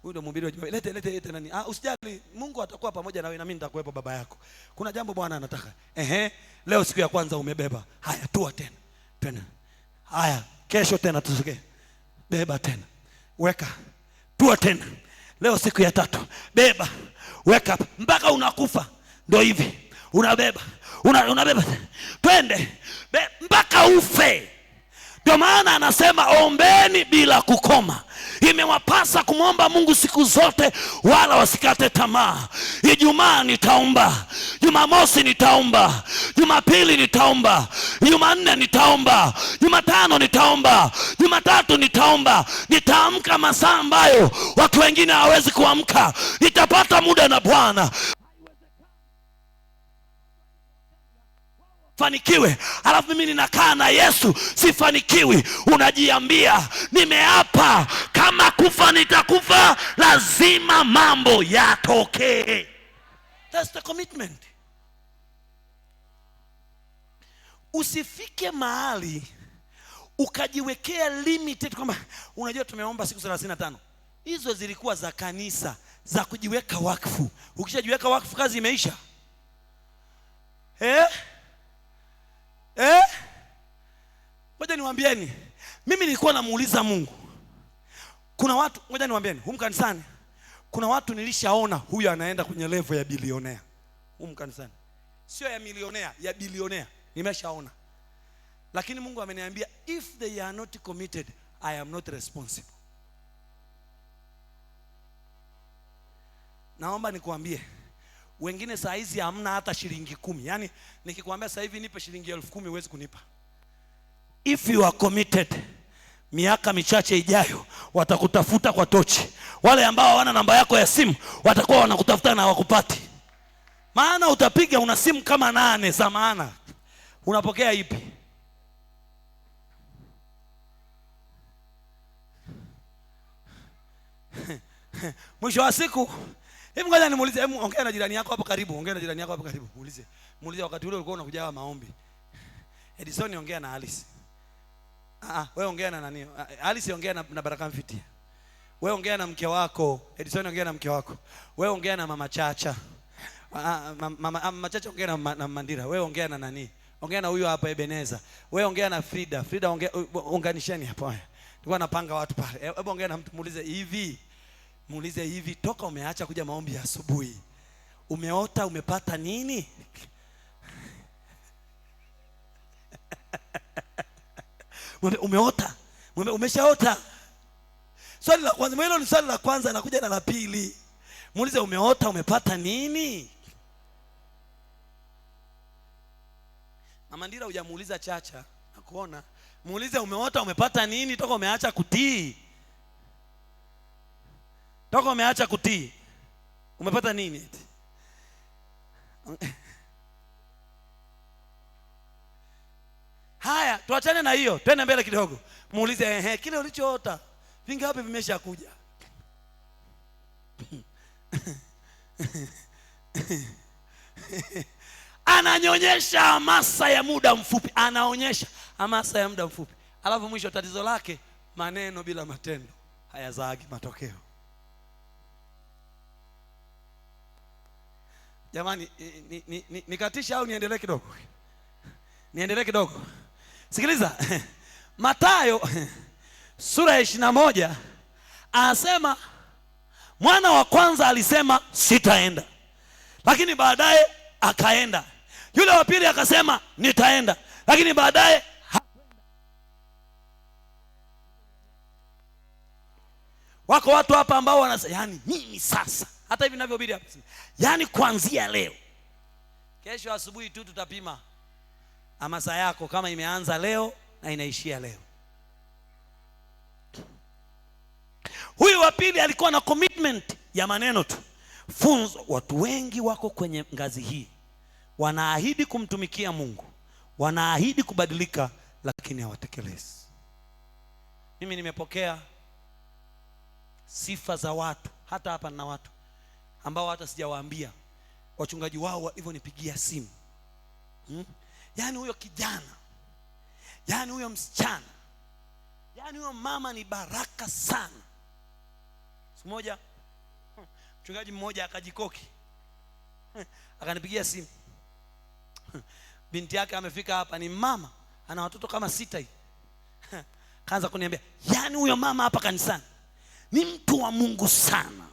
Huyu ndio mhubiri wa Jumapili. Lete nani? Usijali, Mungu atakuwa pamoja nawe na mimi nitakuwepo, baba yako. Kuna jambo Bwana anataka. Leo siku ya kwanza umebeba. Haya, tua tena. Haya, kesho tena tusuke. Beba tena. Weka. Tua tena. Leo siku ya 3. Beba. Weka mpaka unakufa. Ndio hivi. Unabeba. Unabeba. Twende. Mpaka ufe. Ndio maana anasema ombeni bila kukoma. Imewapasa kumwomba Mungu siku zote wala wasikate tamaa. Ijumaa nitaomba, Jumamosi nitaomba, Jumapili nitaomba, Jumanne nitaomba, Jumatano nitaomba, Jumatatu nitaomba. Nitaamka masaa ambayo watu wengine hawezi kuamka. Nitapata muda na Bwana. Fanikiwe, alafu mimi ninakaa na Yesu sifanikiwi. Unajiambia nimeapa kama kufa nitakufa, lazima mambo yatokee. That's the commitment. Usifike mahali ukajiwekea limited kwamba unajua tumeomba siku 35. Hizo zilikuwa za kanisa, za kujiweka wakfu. Ukishajiweka wakfu kazi imeisha. Ngoja niwaambieni, mimi nilikuwa namuuliza Mungu. Kuna watu, ngoja niwaambieni, humu kanisani kuna watu nilishaona huyu anaenda kwenye level ya bilionea. Humu kanisani sio ya milionea, ya bilionea nimeshaona. Lakini Mungu ameniambia if they are not committed, I am not responsible. Naomba nikuambie, wengine saa hizi hamna hata shilingi 10. Yaani nikikwambia sasa hivi nipe shilingi 10,000 huwezi kunipa. If you are committed, miaka michache ijayo watakutafuta kwa tochi. Wale ambao hawana namba yako ya simu watakuwa wanakutafuta na wakupati. Maana utapiga una simu kama 8 za maana. Unapokea ipi? Mwisho wa siku, hebu ngoja nimuulize, hebu ongea na jirani yako hapo karibu, Muulize wakati ule ulikuwa unakuja maombi. Edison ongea na Alice. Wewe ongea na nani? Alice ongea na Baraka Mfitia. Wewe ongea na mke wako. Edison ongea na mke wako. Wewe ongea na Mama Chacha. Mama Chacha ongea na Mandira. Wewe ongea na nani? Ongea na huyo hapa Ebeneza. Wewe ongea na Frida. Frida unganisheni hapo. Tulikuwa napanga watu pale. Hebu ongea na mtu, muulize hivi, toka umeacha kuja maombi ya asubuhi, umeota umepata nini? Umeota? Umeshaota? Swali la kwanza, hilo ni swali la kwanza, nakuja na la pili. Muulize umeota umepata nini? Mama Ndira hujamuuliza Chacha, nakuona. Muulize umeota umepata nini toka umeacha kutii. Toka umeacha kutii, umepata nini? Haya, tuachane na hiyo. Twende mbele kidogo. Muulize kile ulichoota vingapi vimeshakuja? Ananyonyesha hamasa ya muda mfupi. Anaonyesha hamasa ya muda mfupi. Alafu mwisho tatizo lake, maneno bila matendo hayazaagi matokeo. Jamani, nikatisha au niendelee kidogo? Niendelee kidogo. Sikiliza. Mathayo sura ya 21 anasema mwana wa kwanza alisema sitaenda, lakini baadaye akaenda. Yule wa pili akasema nitaenda, lakini baadaye Wako watu hapa ambao wanasema yani mimi sasa hata hivi ninavyohubiri hapa, yani kuanzia leo, kesho asubuhi tu tutapima hamasa yako kama imeanza leo na inaishia leo. Huyu wa pili alikuwa na commitment ya maneno tu. Funzo, watu wengi wako kwenye ngazi hii, wanaahidi kumtumikia Mungu, wanaahidi kubadilika, lakini hawatekelezi. Mimi nimepokea sifa za watu, hata hapa na watu ambao hata sijawaambia wachungaji wao walivyonipigia simu. Yani huyo kijana, yani huyo msichana, yani huyo mama ni baraka sana. Siku moja mchungaji mmoja akajikoki, akanipigia simu. Binti yake amefika hapa, ni mama ana watoto kama 6 hivi. Kaanza kuniambia, yani huyo mama hapa kanisani ni mtu wa Mungu sana.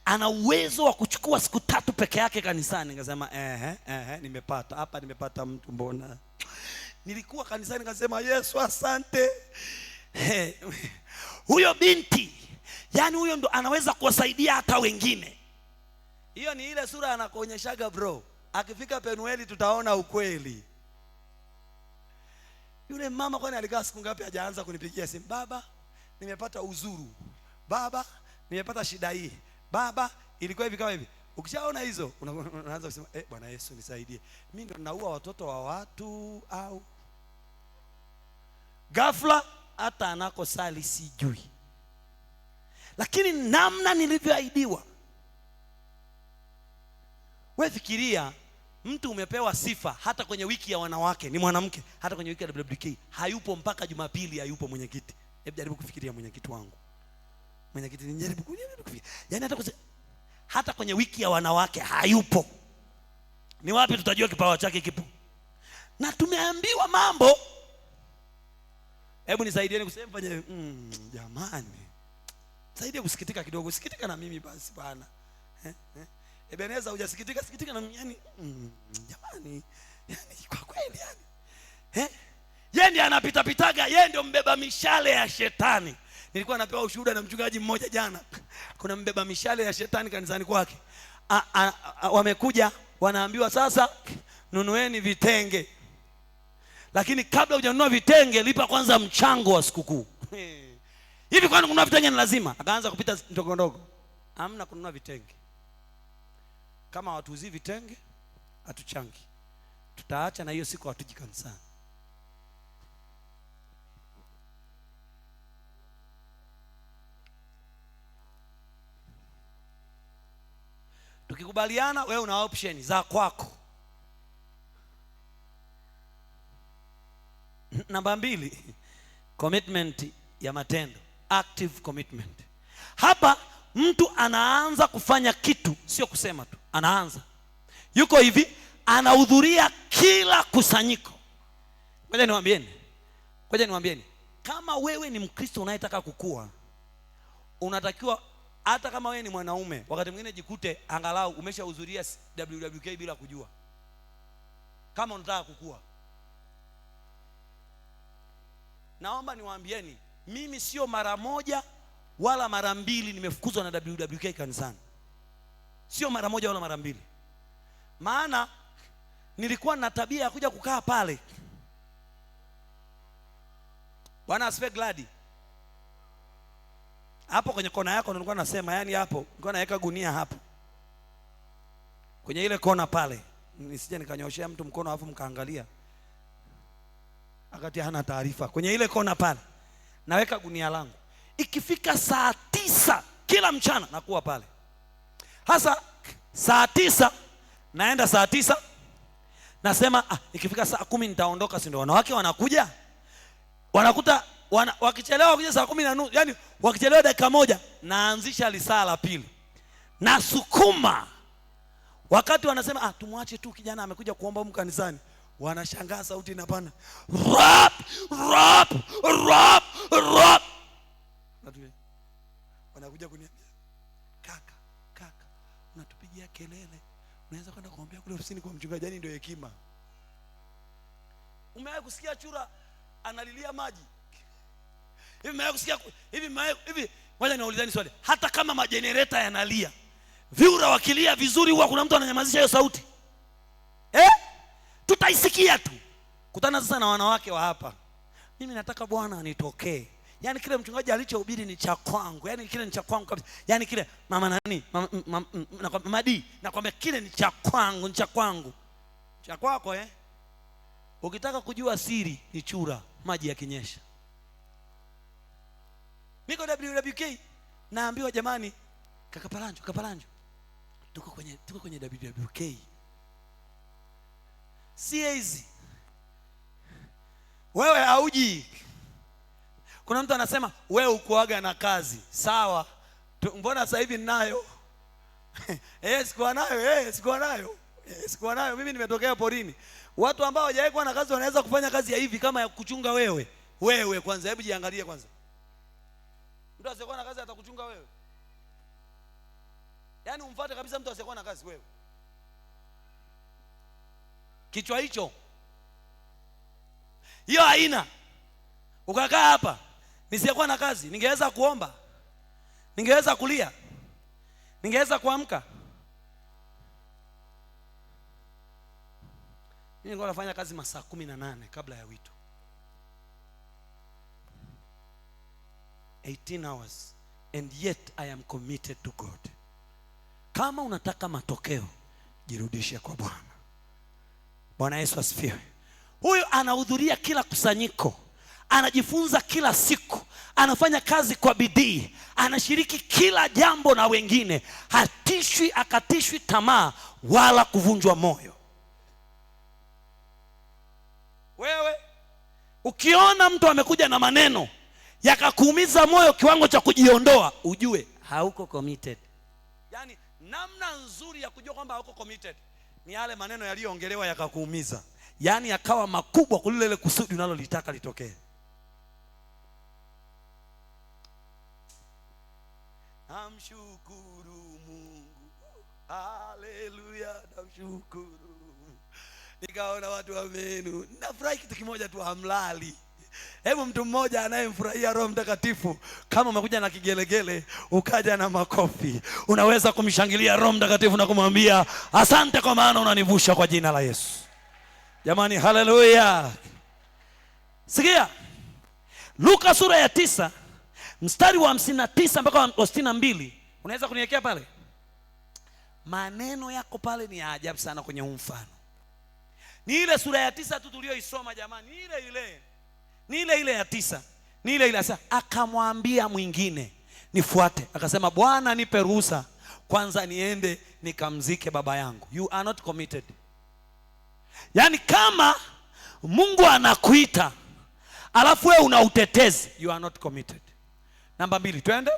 Ana uwezo wa kuchukua siku 3 peke yake kanisani. Nikasema nimepata hapa, nimepata mtu. Mbona nilikuwa kanisani nikasema Yesu asante. Huyo binti, yani huyo ndo anaweza kuwasaidia hata wengine. Hiyo ni ile sura anakuonyeshaga bro. Akifika Penueli tutaona ukweli. Yule mama kwani alikaa siku ngapi hajaanza kunipigia simu? Baba, nimepata uzuru. Baba, nimepata shida hii. Baba, ilikuwa hivi kama hivi. Ukishaona hizo unaanza kusema Bwana Yesu nisaidie. Mimi ndo ninaua watoto wa watu au? Ghafla hata anakosali sijui. Lakini namna nilivyoahidiwa. Wewe fikiria, mtu umepewa sifa hata kwenye wiki ya wanawake, ni mwanamke, hata kwenye wiki ya WWK hayupo mpaka Jumapili, hayupo mwenyekiti. Hebu jaribu kufikiria mwenyekiti wangu. Mwenyekiti nijaribu kufikiria. Yaani hata kwenye wiki ya wanawake hayupo. Ni wapi tutajua kipawa chake kipo? Na tumeambiwa mambo. Hebu nisaidieni kusema fanye jamani. Saidia kusikitika kidogo, sikitika na mimi basi bana. Ebeneza hujasikitika, sikitika na mimi yani jamani. Yani kwa kweli yani. Yeye ndiye anapita pitaga, yeye ndio mbeba mishale ya shetani. Nilikuwa napewa ushuhuda na mchungaji mmoja jana. Kuna mbeba mishale ya shetani kanisani kwake. Wamekuja wanaambiwa sasa nunueni vitenge. Lakini kabla hujanunua vitenge lipa kwanza mchango wa sikukuu. Hivi kwani kununua vitenge ni lazima? Akaanza kupita ndogo ndogo. Hamna kununua vitenge. Kama watuuzi vitenge hatuchangi. Tutaacha na hiyo siku hatuji kanisani. Tukikubaliana wewe una option za kwako. Namba 2, commitment ya matendo, active commitment. Hapa mtu anaanza kufanya kitu, sio kusema tu. Anaanza. Yuko hivi, anahudhuria kila kusanyiko. Ngoja niwaambieni. Kama wewe ni Mkristo unayetaka kukua, unatakiwa hata kama wewe ni mwanaume, wakati mwingine jikute angalau umeshahudhuria WWK bila kujua. Kama unataka kukua. Naomba niwaambieni, mimi sio mara moja wala mara 2 nimefukuzwa na WWK kanisani. Sio mara moja wala mara 2. Maana nilikuwa na tabia ya kuja kukaa pale. Bwana asifiwe Gladi. Hapo kwenye kona yako nilikuwa nasema, yani hapo nilikuwa naweka gunia hapo. Kwenye ile kona pale, nisije nikanyoshea mtu mkono alafu mkaangalia akati hana taarifa. Kwenye ile kona pale naweka gunia langu. Ikifika saa 9 kila mchana nakuwa pale. Hasa saa 9 naenda saa 9 nasema ikifika saa 10 nitaondoka, si ndio wanawake wanakuja? Wanakuta wakichelewa kuja saa 10:30, yani wakichelewa dakika 1 naanzisha risala la pili. Nasukuma. Wakati wanasema tumwache tu kijana amekuja kuomba huko kanisani, wanashangaa sauti inapanda. Rap rap rap rap. Wanakuja kuniambia, kaka unatupigia kelele, unaweza kwenda kuombea kule ofisini kwa mchungaji, yani ndio hekima. Umewahi kusikia chura analilia maji? Hivi Ngoja niwaulizeni swali. Hata kama majenereta yanalia, vyura wakilia vizuri, huwa kuna mtu ananyamazisha hiyo sauti? Tutaisikia tu. Kutana sasa na wanawake wa hapa. Mimi nataka Bwana anitokee. Yaani kile mchungaji alichohubiri ni cha kwangu. Yaani kile ni cha kwangu kabisa. Yaani kile mama nani? Madi, nakwambia kile ni cha kwangu, ni cha kwangu. Cha kwako Ukitaka kujua siri ni chura maji yakinyesha. Niko WWK naambiwa jamani, kakapalanjo. Tuko kwenye WWK. CAZ. Wewe hauji. Kuna mtu anasema wewe ukuaga na kazi. Sawa. Mbona sasa hivi ninayo? Sikuwa nayo. Mimi nimetokea porini. Watu ambao hawajawahi kuwa na kazi wanaweza kufanya kazi ya hivi kama ya kuchunga wewe. Wewe kwanza hebu jiangalie kwanza. Mtu asiyekuwa na kazi atakuchunga wewe? Yaani umfuate kabisa mtu asiyekuwa na kazi wewe. Kichwa hicho. Hiyo haina. Ukakaa hapa, nisiyekuwa na kazi, ningeweza kuomba. Ningeweza kulia. Ningeweza kuamka. Mimi nilikuwa nafanya kazi masaa 18 kabla ya wito. 18 hours and yet I am committed to God. Kama unataka matokeo, jirudishe kwa Bwana. Bwana Yesu asifiwe. Huyu anahudhuria kila kusanyiko, anajifunza kila siku, anafanya kazi kwa bidii, anashiriki kila jambo na wengine, akatishwi tamaa wala kuvunjwa moyo. Wewe ukiona mtu amekuja na maneno yakakuumiza moyo kiwango cha kujiondoa, ujue hauko committed. Yaani namna nzuri ya kujua kwamba hauko committed ni yale maneno yaliyoongelewa yakakuumiza, yaani yakawa makubwa kuliko ile kusudi unalolitaka litokee. Namshukuru Mungu. Haleluya, namshukuru. Nikaona watu wamenu. Nafurahi kitu kimoja tu, hamlali. Hebu mtu mmoja anayemfurahia Roho Mtakatifu, kama umekuja na kigelegele, ukaja na makofi, unaweza kumshangilia Roho Mtakatifu na kumwambia asante kwa maana unanivusha kwa jina la Yesu. Jamani, haleluya. Sikia. Luka sura ya 9 mstari wa 59 mpaka 62. Unaweza kuniwekea pale? Maneno yako pale ni ajabu sana kwenye mfano. Ni ile sura ya 9 tu tulioisoma jamani, ni ile ya 9. Ni ile sasa. Akamwambia mwingine, nifuate. Akasema, Bwana nipe ruhusa kwanza niende nikamzike baba yangu. You are not committed. Yaani kama Mungu anakuita alafu wewe una utetezi, you are not committed. Namba 2, twende.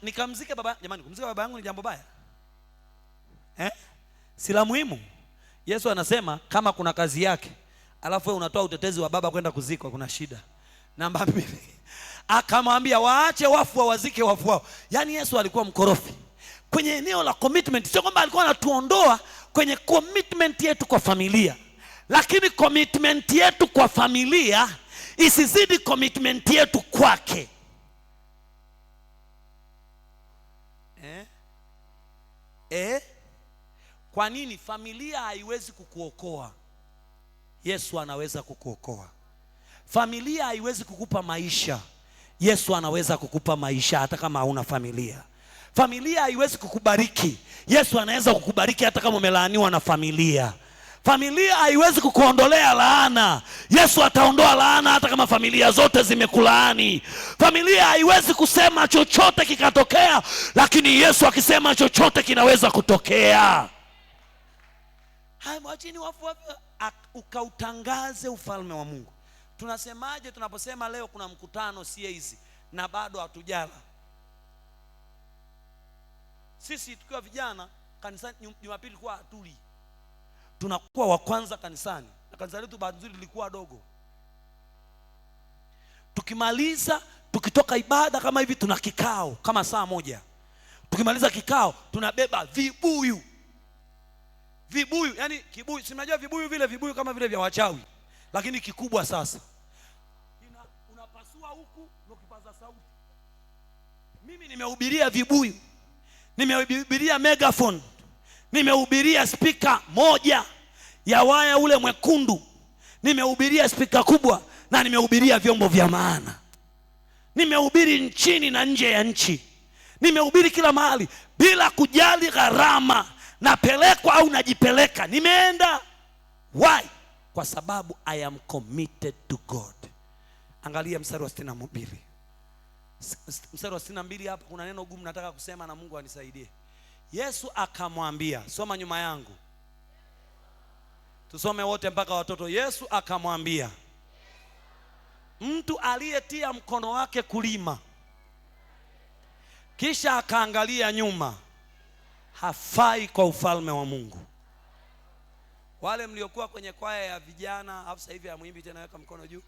Nikamzike baba. Jamani, kumzika baba yangu ni jambo baya? Si la muhimu. Yesu anasema kama kuna kazi yake alafu wewe unatoa utetezi wa baba kwenda kuzikwa, kuna shida. Namba 2, akamwambia waache wafu wawazike wafu wao. Yaani Yesu alikuwa mkorofi kwenye eneo la commitment. Sio kwamba alikuwa anatuondoa kwenye commitment yetu kwa familia, lakini commitment yetu kwa familia isizidi commitment yetu kwake. Kwa nini? Familia haiwezi kukuokoa. Yesu anaweza kukuokoa. Familia haiwezi kukupa maisha. Yesu anaweza kukupa maisha hata kama hauna familia. Familia haiwezi kukubariki. Yesu anaweza kukubariki hata kama umelaaniwa na familia. Familia haiwezi kukuondolea laana. Yesu ataondoa laana hata kama familia zote zimekulaani. Familia haiwezi kusema chochote kikatokea, lakini Yesu akisema chochote kinaweza kutokea. Mwachini wafu ukautangaze ufalme wa Mungu. Tunasemaje tunaposema leo kuna mkutano CAZ na bado hatujala? Sisi tukiwa vijana kanisani Jumapili kwa hatuli, tunakuwa wa kwanza kanisani, na kanisa letu bahati nzuri lilikuwa dogo. Tukimaliza, tukitoka ibada kama hivi, tuna kikao kama saa moja. Tukimaliza kikao tunabeba vibuyu, yani kibuyu, si mnajua vibuyu vile vibuyu kama vile vya wachawi, lakini kikubwa sasa. Unapasua huku ndio kipaza sauti. Mimi nimehubiria vibuyu, nimehubiria megaphone, nimehubiria speaker moja ya waya ule mwekundu, nimehubiria speaker kubwa, na nimehubiria vyombo vya maana. Nimehubiri nchini na nje ya nchi, nimehubiri kila mahali bila kujali gharama, napelekwa au najipeleka, nimeenda. Why? Kwa sababu I am committed to God. Angalia mstari wa 62. Mstari wa 62 hapa kuna neno gumu nataka kusema na Mungu anisaidie. Yesu akamwambia, soma nyuma yangu, tusome wote mpaka watoto. Yesu akamwambia, mtu aliyetia mkono wake kulima kisha akaangalia nyuma hafai kwa ufalme wa Mungu. Wale mliokuwa kwenye kwaya ya vijana, hapo sasa hivi hamuimbi tena, weka mkono juu.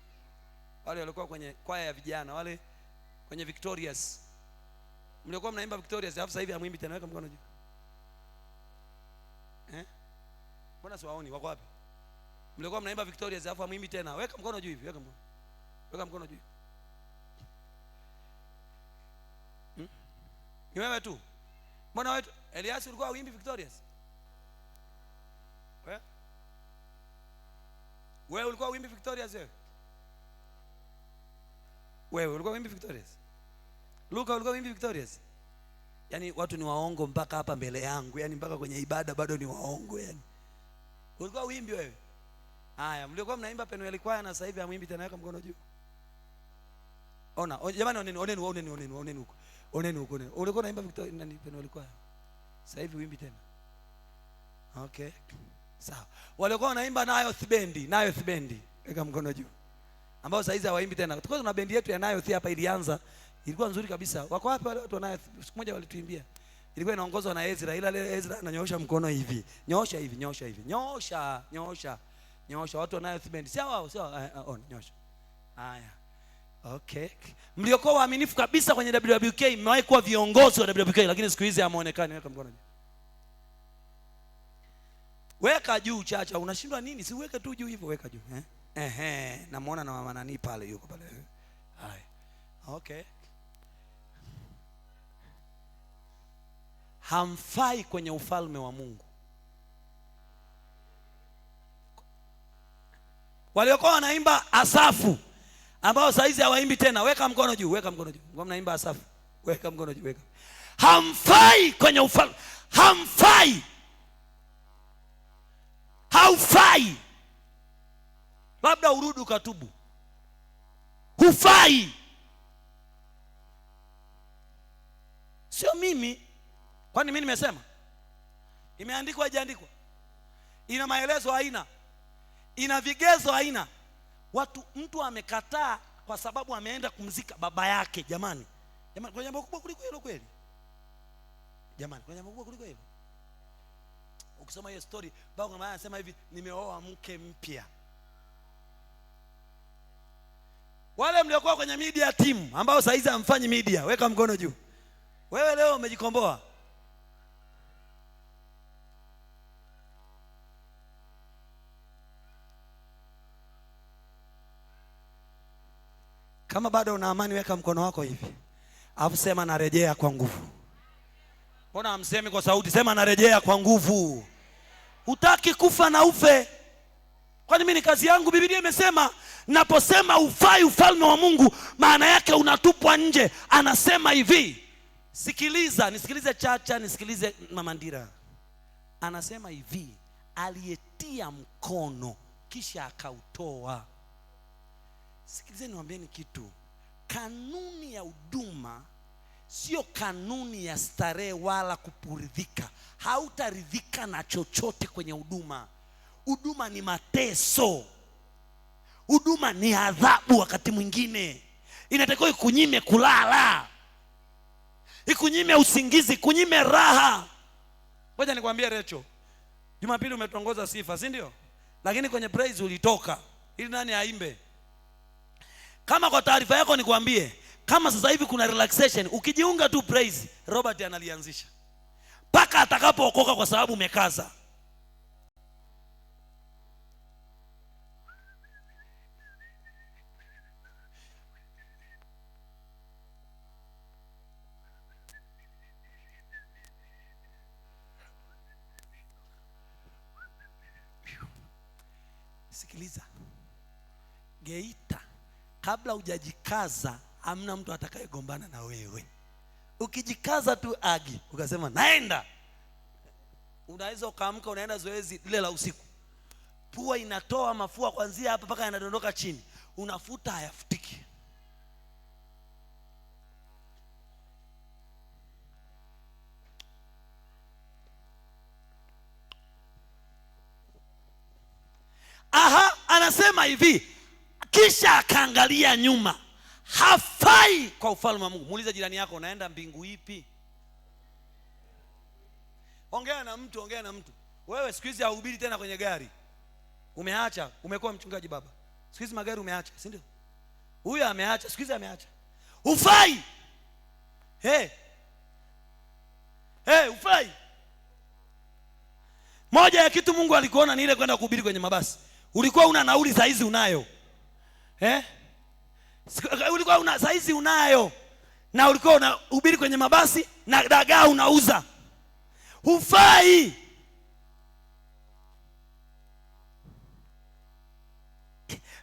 Wale waliokuwa kwenye kwaya ya vijana, wale kwenye Victorious, mliokuwa mnaimba Victorious, hapo sasa hivi hamuimbi tena, weka mkono juu. Mbona siwaoni, wako wapi? Mliokuwa mnaimba Victorious hapo hamuimbi tena, weka mkono juu hivi, weka mkono juu. Ni wewe tu? Mbona wewe? Elias ulikuwa uimbi Victorious? Wewe ulikuwa uimbi Victorious wewe? Wewe ulikuwa uimbi Victorious? Luka ulikuwa uimbi Victorious? Yaani watu ni waongo mpaka hapa mbele yangu, yaani mpaka kwenye ibada bado ni waongo yani. Ulikuwa uimbi wewe? Haya, mliokuwa mnaimba Penueli kwaya na sasa hivi hamuimbi tena, weka mkono juu. Ona, jamani, oneni huko. Oneni huko. Ulikuwa unaimba Victoria nani Penueli kwaya? Sasa hivi uimbi tena. Okay. Sawa. Walikuwa wanaimba Nayoth bendi, weka mkono juu. Ambao sasa hizi hawaimbi tena. Tukao tuna bendi yetu ya Nayoth hapa ilianza. Ilikuwa nzuri kabisa. Wako wapi wale watu wa Nayoth? Siku moja walituimbia. Ilikuwa inaongozwa na Ezra. Ila Ezra ananyoosha mkono hivi. Nyosha hivi. Nyosha watu wa Nayoth bendi. Sio wao, nyosha. Haya. Okay. Mliokuwa waaminifu kabisa kwenye WWK, mmewahi kuwa viongozi wa WWK, lakini siku hizi hamuonekani, weka mkono juu. Weka juu chacha, unashindwa nini? Si weke tu juu hivyo, weka juu. Namuona na mama nani pale, yuko pale. Hai. Okay. Hamfai kwenye ufalme wa Mungu. Waliokuwa wanaimba Asafu ambao saizi hawaimbi tena, weka mkono juu. Ngoma mnaimba Asafu, weka mkono juu, weka. Hamfai kwenye ufalme. Haufai. Labda urudi ukatubu. Hufai. Sio mimi. Kwani mimi nimesema? Imeandikwa haijaandikwa? Ina maelezo aina? Ina vigezo aina? Mtu amekataa kwa sababu ameenda kumzika baba yake. Jamani, kwa jambo kubwa kuliko hilo kweli? Jamani, kwa jambo kubwa kuliko hilo? Ukisoma hiyo story, baba mama anasema hivi, nimeoa mke mpya. Wale mliokuwa kwenye media team ambao sasa hizi hamfanyi media, weka mkono juu. Wewe leo umejikomboa. Kama bado una amani, weka mkono wako hivi. Alafu sema narejea kwa nguvu. Mbona hamsemi kwa sauti? Sema narejea kwa nguvu. Hutaki kufa na ufe. Kwani mimi ni kazi yangu? Biblia imesema naposema ufai ufalme wa Mungu, maana yake unatupwa nje. Anasema hivi, nisikilize chacha, nisikilize Mama Ndira. Anasema hivi, aliyetia mkono kisha akautoa. Sikilizeni niwaambieni kitu. Kanuni ya huduma sio kanuni ya starehe wala kupuridhika. Hautaridhika na chochote kwenye huduma. Huduma ni mateso. Huduma ni adhabu wakati mwingine. Inatakiwa ikunyime kulala, ikunyime usingizi, ikunyime raha. Ngoja nikwambie Recho, Jumapili umetongoza sifa, si ndio? Lakini kwenye praise ulitoka ili nani aimbe? Kama kwa taarifa yako nikwambie, kama sasa hivi kuna relaxation, ukijiunga tu praise, Robert analianzisha mpaka atakapookoka, kwa sababu umekaza. Sikiliza, Geita, kabla hujajikaza hamna mtu atakayegombana na wewe. Ukijikaza tu agi ukasema naenda, unaweza ukaamka unaenda zoezi lile la usiku, pua inatoa mafua kuanzia hapa mpaka yanadondoka chini, unafuta hayafutiki. Anasema hivi, kisha akaangalia nyuma, hafai kwa ufalme wa Mungu. Muulize jirani yako, unaenda mbingu ipi? Ongea na mtu. Wewe siku hizi hauhubiri tena kwenye gari, umeacha, umekuwa mchungaji baba. Siku hizi magari umeacha, si ndio? Huyu ameacha, siku hizi ameacha. Hufai. Hufai. Moja ya kitu Mungu alikuona ni ile kwenda kuhubiri kwenye mabasi. Ulikuwa una nauli, saa hizi unayo. Ulikuwa una saa hizi unayo, na ulikuwa unahubiri kwenye mabasi na dagaa unauza. Hufai.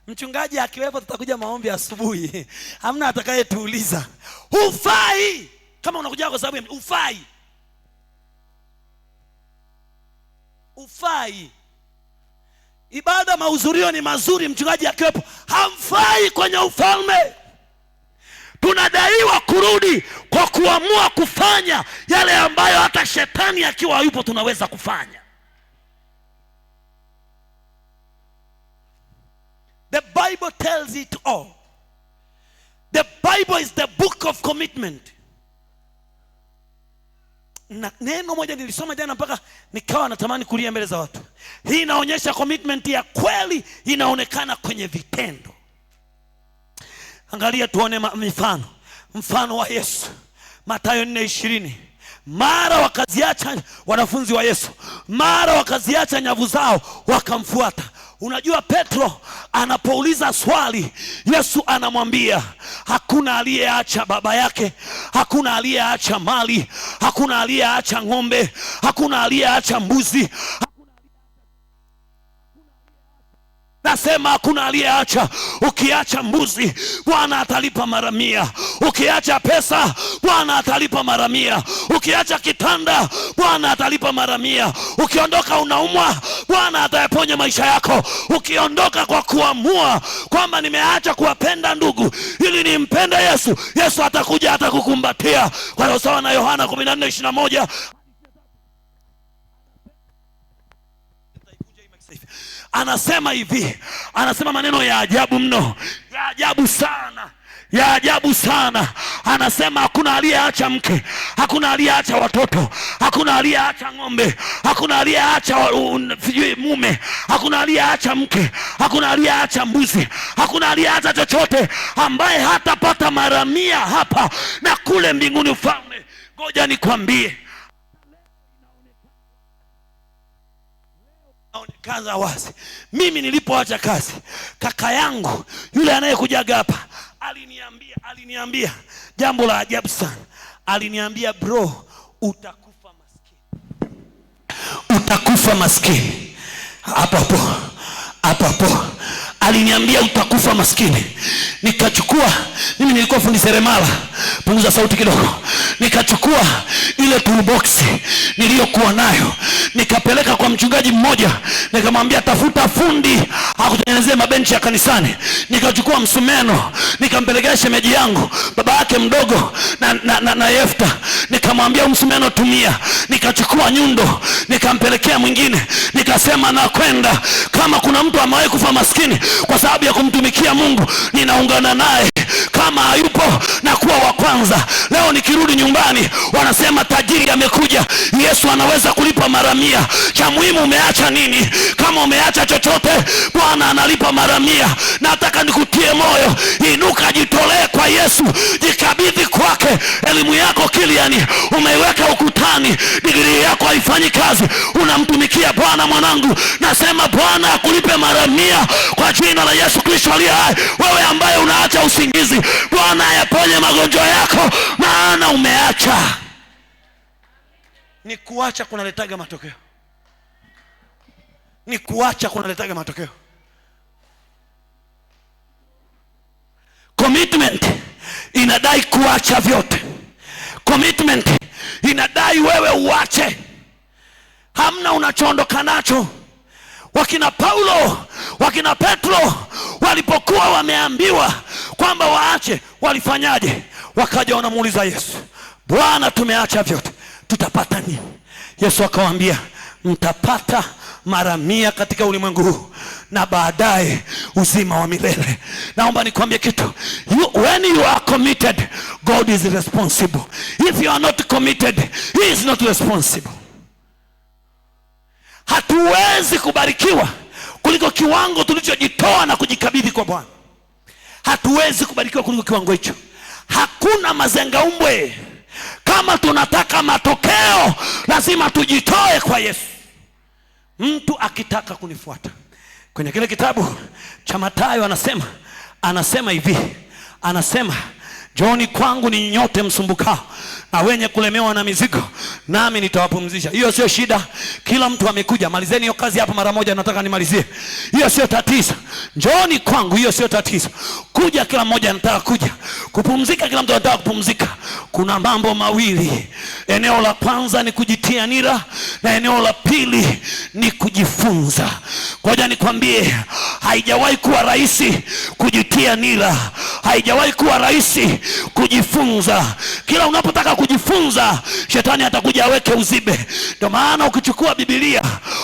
Mchungaji akiwepo tutakuja maombi asubuhi. Hamna atakayetuuliza. Hufai. Kama unakuja kwa sababu ya hufai. Hufai. Ibada mahudhurio ni mazuri, mchungaji akiwepo hamfai kwenye ufalme. Tunadaiwa kurudi kwa kuamua kufanya yale ambayo hata shetani akiwa hayupo tunaweza kufanya. The Bible tells it all. The Bible is the book of commitment. Na neno moja nilisoma jana mpaka nikawa natamani kulia mbele za watu. Hii inaonyesha commitment ya kweli, inaonekana kwenye vitendo. Angalia tuone mfano wa Yesu. Mathayo 4:20. Mara wakaziacha wanafunzi wa Yesu, mara wakaziacha nyavu zao wakamfuata. Unajua Petro anapouliza swali, Yesu anamwambia hakuna aliyeacha baba yake, hakuna aliyeacha mali, hakuna aliyeacha ng'ombe, hakuna aliyeacha mbuzi, nasema hakuna aliyeacha. Ukiacha mbuzi, Bwana atalipa mara 100. Ukiacha pesa, Bwana atalipa mara 100. Ukiacha kitanda, Bwana atalipa mara 100. Ukiondoka unaumwa, Bwana atayaponya maisha yako. Ukiondoka kwa kuamua kwamba nimeacha kuwapenda ndugu ili nimpende Yesu, Yesu atakuja atakukumbatia. Kwa hiyo sawa na Yohana 14:21. Anasema hivi, anasema maneno ya ajabu mno, ya ajabu sana, ya ajabu sana. Anasema hakuna aliyeacha mke, hakuna aliyeacha watoto, hakuna aliyeacha ng'ombe, hakuna aliyeacha mume, hakuna aliyeacha mke, hakuna aliyeacha mbuzi, hakuna aliyeacha chochote, ambaye hatapata mara 100 hapa na kule mbinguni ufalme. Ngoja nikwambie, kaza wazi. Mimi nilipoacha kazi, kaka yangu yule anayekujaga hapa aliniambia jambo la ajabu sana. Aliniambia, bro, utakufa maskini. Hapo aliniambia utakufa maskini. Nikachukua, mimi nilikuwa fundi seremala, punguza sauti kidogo. Nikachukua ile toolbox niliyokuwa nayo, nikapeleka kwa mchungaji mmoja, nikamwambia tafuta fundi akutengenezee mabenchi ya kanisani. Nikachukua msumeno, nikampelekea shemeji yangu, baba yake mdogo na Yefta, nikamwambia msumeno tumia. Nikachukua nyundo, nikampelekea mwingine, nikasema nakwenda, kama kuna mtu amewahi kufa maskini kwa sababu ya kumtumikia Mungu, ninaungana naye. Kama hayupo na kuwa wa kwanza. Leo nikirudi nyumbani wanasema tajiri amekuja. Yesu anaweza kulipa mara 100. Cha muhimu umeacha nini? Kama umeacha chochote, Bwana analipa mara 100. Nataka nikutie moyo, inuka, jitolee kwa Yesu, jikabidhi kwake. Elimu yako kiliani umeiweka ukutani, digrii yako haifanyi kazi, unamtumikia Bwana. Mwanangu, nasema Bwana akulipe mara 100 kwa jina la Yesu Kristo aliye hai. Wewe ambaye unaacha usingizi, Bwana ayaponye magonjwa yako, maana umeacha. Ni kuacha kunaletaga matokeo. Commitment inadai kuacha vyote. Commitment inadai wewe uache. Hamna unachoondoka nacho. Wakina Paulo, wakina Petro walipokuwa wameambiwa kwamba waache, walifanyaje? Wakaja wanamuuliza Yesu, Bwana, tumeacha vyote, tutapata nini? Yesu akawaambia, mtapata mara 100 katika ulimwengu huu na baadaye uzima wa milele. Naomba nikwambie kitu. When you are committed, God is responsible. If you are not committed, he is not responsible. Hatuwezi kubarikiwa kuliko kiwango tulichojitoa na kujikabidhi kwa Bwana. Hatuwezi kubarikiwa kuliko kiwango hicho. Hakuna mazengaumbwe. Kama tunataka matokeo, lazima tujitoe kwa Yesu. Mtu akitaka kunifuata, kwenye kile kitabu cha Mathayo anasema hivi, Njooni kwangu ni nyote msumbukao na wenye kulemewa na mizigo, nami nitawapumzisha. Hiyo sio shida. Kila mtu amekuja. Malizeni hiyo kazi hapa mara moja, nataka nimalizie. Hiyo sio tatizo. Njooni kwangu, hiyo sio tatizo. Kuja kila mmoja anataka kuja. Kupumzika kila mtu anataka kupumzika. Kuna mambo mawili. Eneo la kwanza ni kujitia nira na eneo la pili ni kujifunza. Ngoja nikwambie, haijawahi kuwa rahisi kujitia nira. Haijawahi kuwa rahisi kujifunza. Kila unapotaka kujifunza, shetani atakuja aweke uzibe. Ndio maana ukichukua Biblia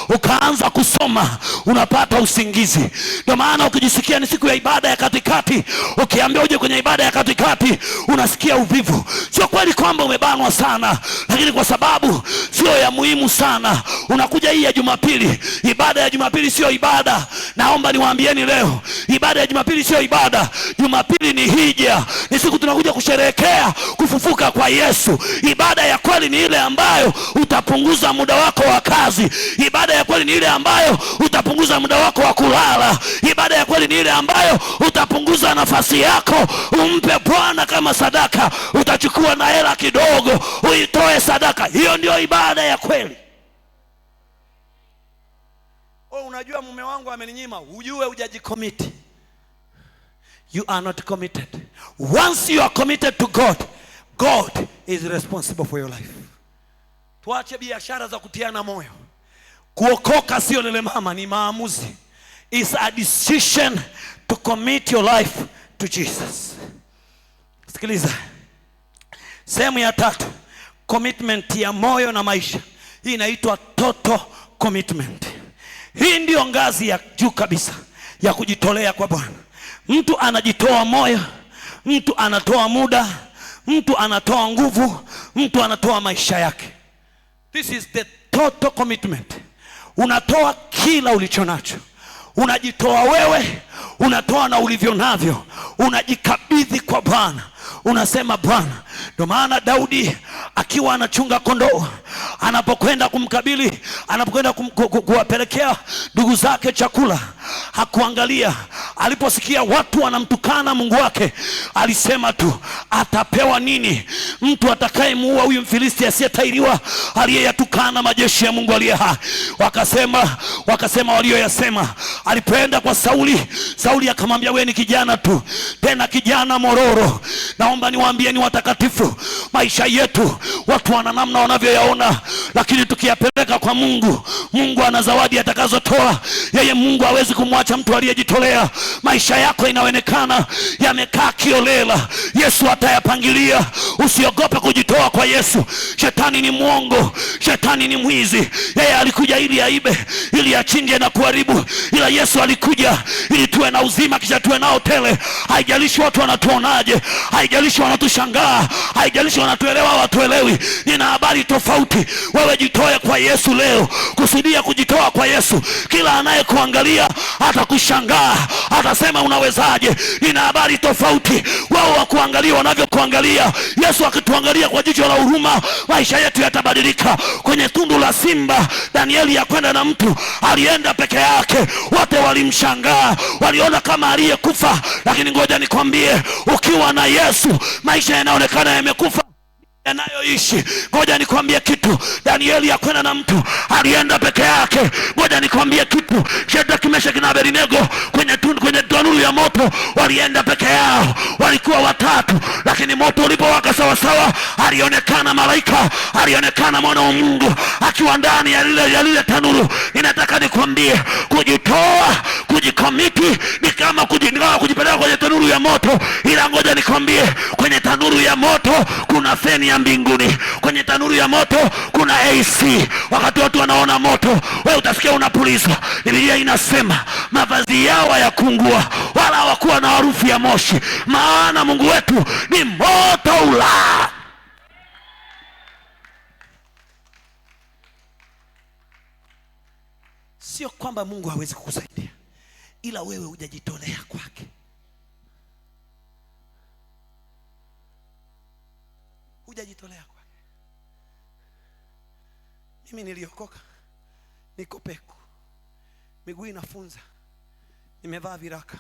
ukaanza kusoma, unapata usingizi. Ndio maana ukijisikia ni siku ya ibada ya katikati, ukiambia uje kwenye ibada ya katikati, unasikia uvivu. Sio kweli kwamba umebanwa sana, lakini kwa sababu sio ya muhimu sana, unakuja hii ya Jumapili. Ibada ya Jumapili sio ibada. Naomba niwaambieni leo, ibada ya Jumapili sio ibada. Jumapili ni hija. Ni siku tunakuja kusherehekea kufufuka kwa Yesu. Ibada ya kweli ni ile ambayo utapunguza muda wako wa kazi. Ibada ya kweli ni ile ambayo utapunguza muda wako wa kulala. Ibada ya kweli ni ile ambayo utapunguza nafasi yako, umpe Bwana kama sadaka. Utachukua na hela kidogo uitoe sadaka. Hiyo ndio ibada ya kweli. Unajua mume wangu ameninyima, ujue hujajicommit. You are not committed. Once you are committed to God, God is responsible for your life. Tuache biashara za kutiana moyo. Kuokoka sio lele mama, ni maamuzi. It's a decision to commit your life to Jesus. Sikiliza. Sehemu ya 3, commitment ya moyo na maisha. Hii inaitwa total commitment. Hii ndio ngazi ya juu kabisa ya kujitolea kwa Bwana. Mtu anajitoa moyo, mtu anatoa muda, mtu anatoa nguvu, mtu anatoa maisha yake. This is the total commitment. Unatoa kila ulicho nacho. Unajitoa wewe, unatoa na ulivyo navyo. Unajikabidhi kwa Bwana. Unasema Bwana. Ndio maana Daudi akiwa anachunga kondoo, anapokwenda kumkabili, anapokwenda kuwapelekea ndugu zake chakula, hakuangalia. Aliposikia watu wanamtukana Mungu wake, alisema tu, atapewa nini mtu atakayemuua huyu Mfilisti asiyetairiwa, aliyeyatukana majeshi ya Mungu aliye hai? Wakasema walioyasema. Alipoenda kwa Sauli akamwambia, wewe ni kijana tu, tena kijana mororo. Naomba niwaambie ni watakatifu, maisha yetu watu wana namna wanavyoyaona, lakini tukiyapeleka kwa Mungu, Mungu ana zawadi atakazotoa. Yeye Mungu hawezi kumwacha mtu aliyejitolea. Maisha yako inaonekana yamekaa kiolela, Yesu atayapangilia. Usiogope kujitoa kwa Yesu. Shetani ni mwongo, shetani ni mwizi. Yeye alikuja ili aibe, ili achinje na kuharibu, ila Yesu alikuja ili tuwe na uzima, kisha tuwe nao tele. Haijalishi watu wanatuonaje, haijalishi wanatushangaa, haijalishi wanatuelewa watuelewi, nina habari tofauti. Wewe jitoe kwa Yesu leo. Kusudia kujitoa kwa Yesu. Kila anayekuangalia atakushangaa, atasema unawezaje? Nina habari tofauti. Wao wakuangalia wanavyokuangalia. Yesu akituangalia kwa jicho la huruma, maisha yetu yatabadilika. Kwenye tundu la simba, Danieli yakwenda na mtu alienda peke yake. Wote walimshangaa, waliona kama aliyekufa. Lakini ngoja nikwambie, ukiwa na Yesu, maisha yanaonekana yamekufa. yanayoishi. Ngoja nikwambie kitu, Danieli hakwenda na mtu, alienda peke yake. Ngoja nikwambie kitu, Shadraka, Meshaki na Abednego kwenye tanuru ya moto walienda peke yao, walikuwa watatu, lakini moto ulipowaka sawa sawa, alionekana malaika, alionekana mwana wa Mungu akiwa ndani ya lile tanuru. Ninataka nikwambie, kujitoa, kujikomiti ni kama kujipeleka kwenye tanuru ya moto. Ila ngoja nikwambie, kwenye tanuru ya moto kuna feni ya mbinguni, kwenye tanuru ya moto kuna AC. Wakati watu wanaona moto, wewe utasikia unapulizwa. Biblia inasema mavazi yao hayakungua wala hawakuwa na harufu ya moshi, maana Mungu wetu ni moto ula. Sio kwamba Mungu hawezi kukusaidia, ila wewe hujajitolea kwake. Hujajitolea kwake. Mimi niliokoka, niko peku, miguu inafunza, nimevaa viraka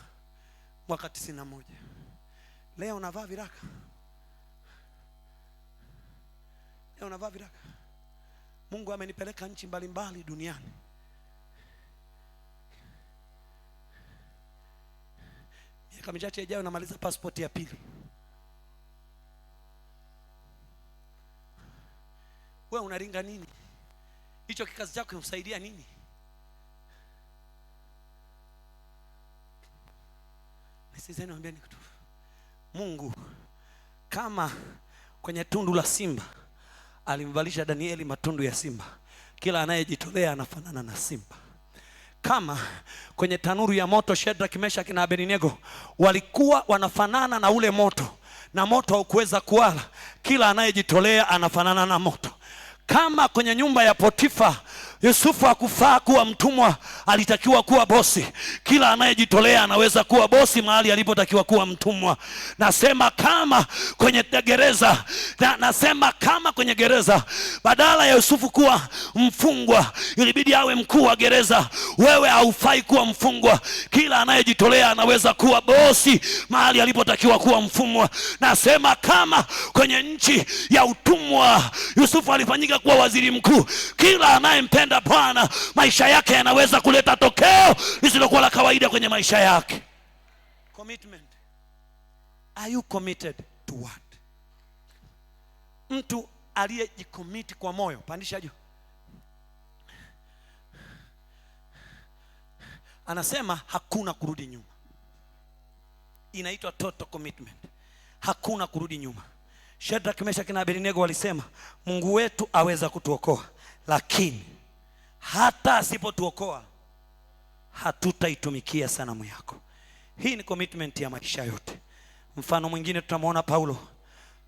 mwaka 91. Leo navaa viraka. Leo navaa viraka. Mungu amenipeleka nchi mbalimbali duniani. Miaka michache ijayo namaliza passport ya pili. Wewe unaringa nini? Hicho kikazi chako kinasaidia nini? Nisizeni niambie kitu. Mungu kama kwenye tundu la simba alimvalisha Danieli matundu ya simba, kila anayejitolea anafanana na simba. Kama kwenye tanuru ya moto Shadraka, Meshaki na Abednego walikuwa wanafanana na ule moto, na moto haukuweza kuwala, kila anayejitolea anafanana na moto. Kama kwenye nyumba ya Potifa Yusufu hakufaa kuwa mtumwa, alitakiwa kuwa bosi, kila anayejitolea anaweza kuwa bosi mahali alipotakiwa kuwa mtumwa. Nasema kama kwenye gereza, nasema kama kwenye gereza badala ya Yusufu kuwa mfungwa ilibidi awe mkuu wa gereza, wewe haufai kuwa mfungwa, kila anayejitolea anaweza kuwa bosi mahali alipotakiwa kuwa mfungwa. Nasema kama kwenye nchi ya utumwa Yusufu alifanyika kuwa waziri mkuu, kila anayempenda Bwana maisha yake yanaweza kuleta tokeo lisilokuwa la kawaida kwenye maisha yake. Commitment. Are you committed to what? Mtu aliyejikomiti kwa moyo, pandisha juu, anasema hakuna kurudi nyuma. Inaitwa total commitment. Hakuna kurudi nyuma. Shadraka, Meshaki na Abednego walisema Mungu wetu aweza kutuokoa, lakini hata asipotuokoa hatutaitumikia sanamu yako. Hii ni commitment ya maisha yote. Mfano mwingine tutamwona Paulo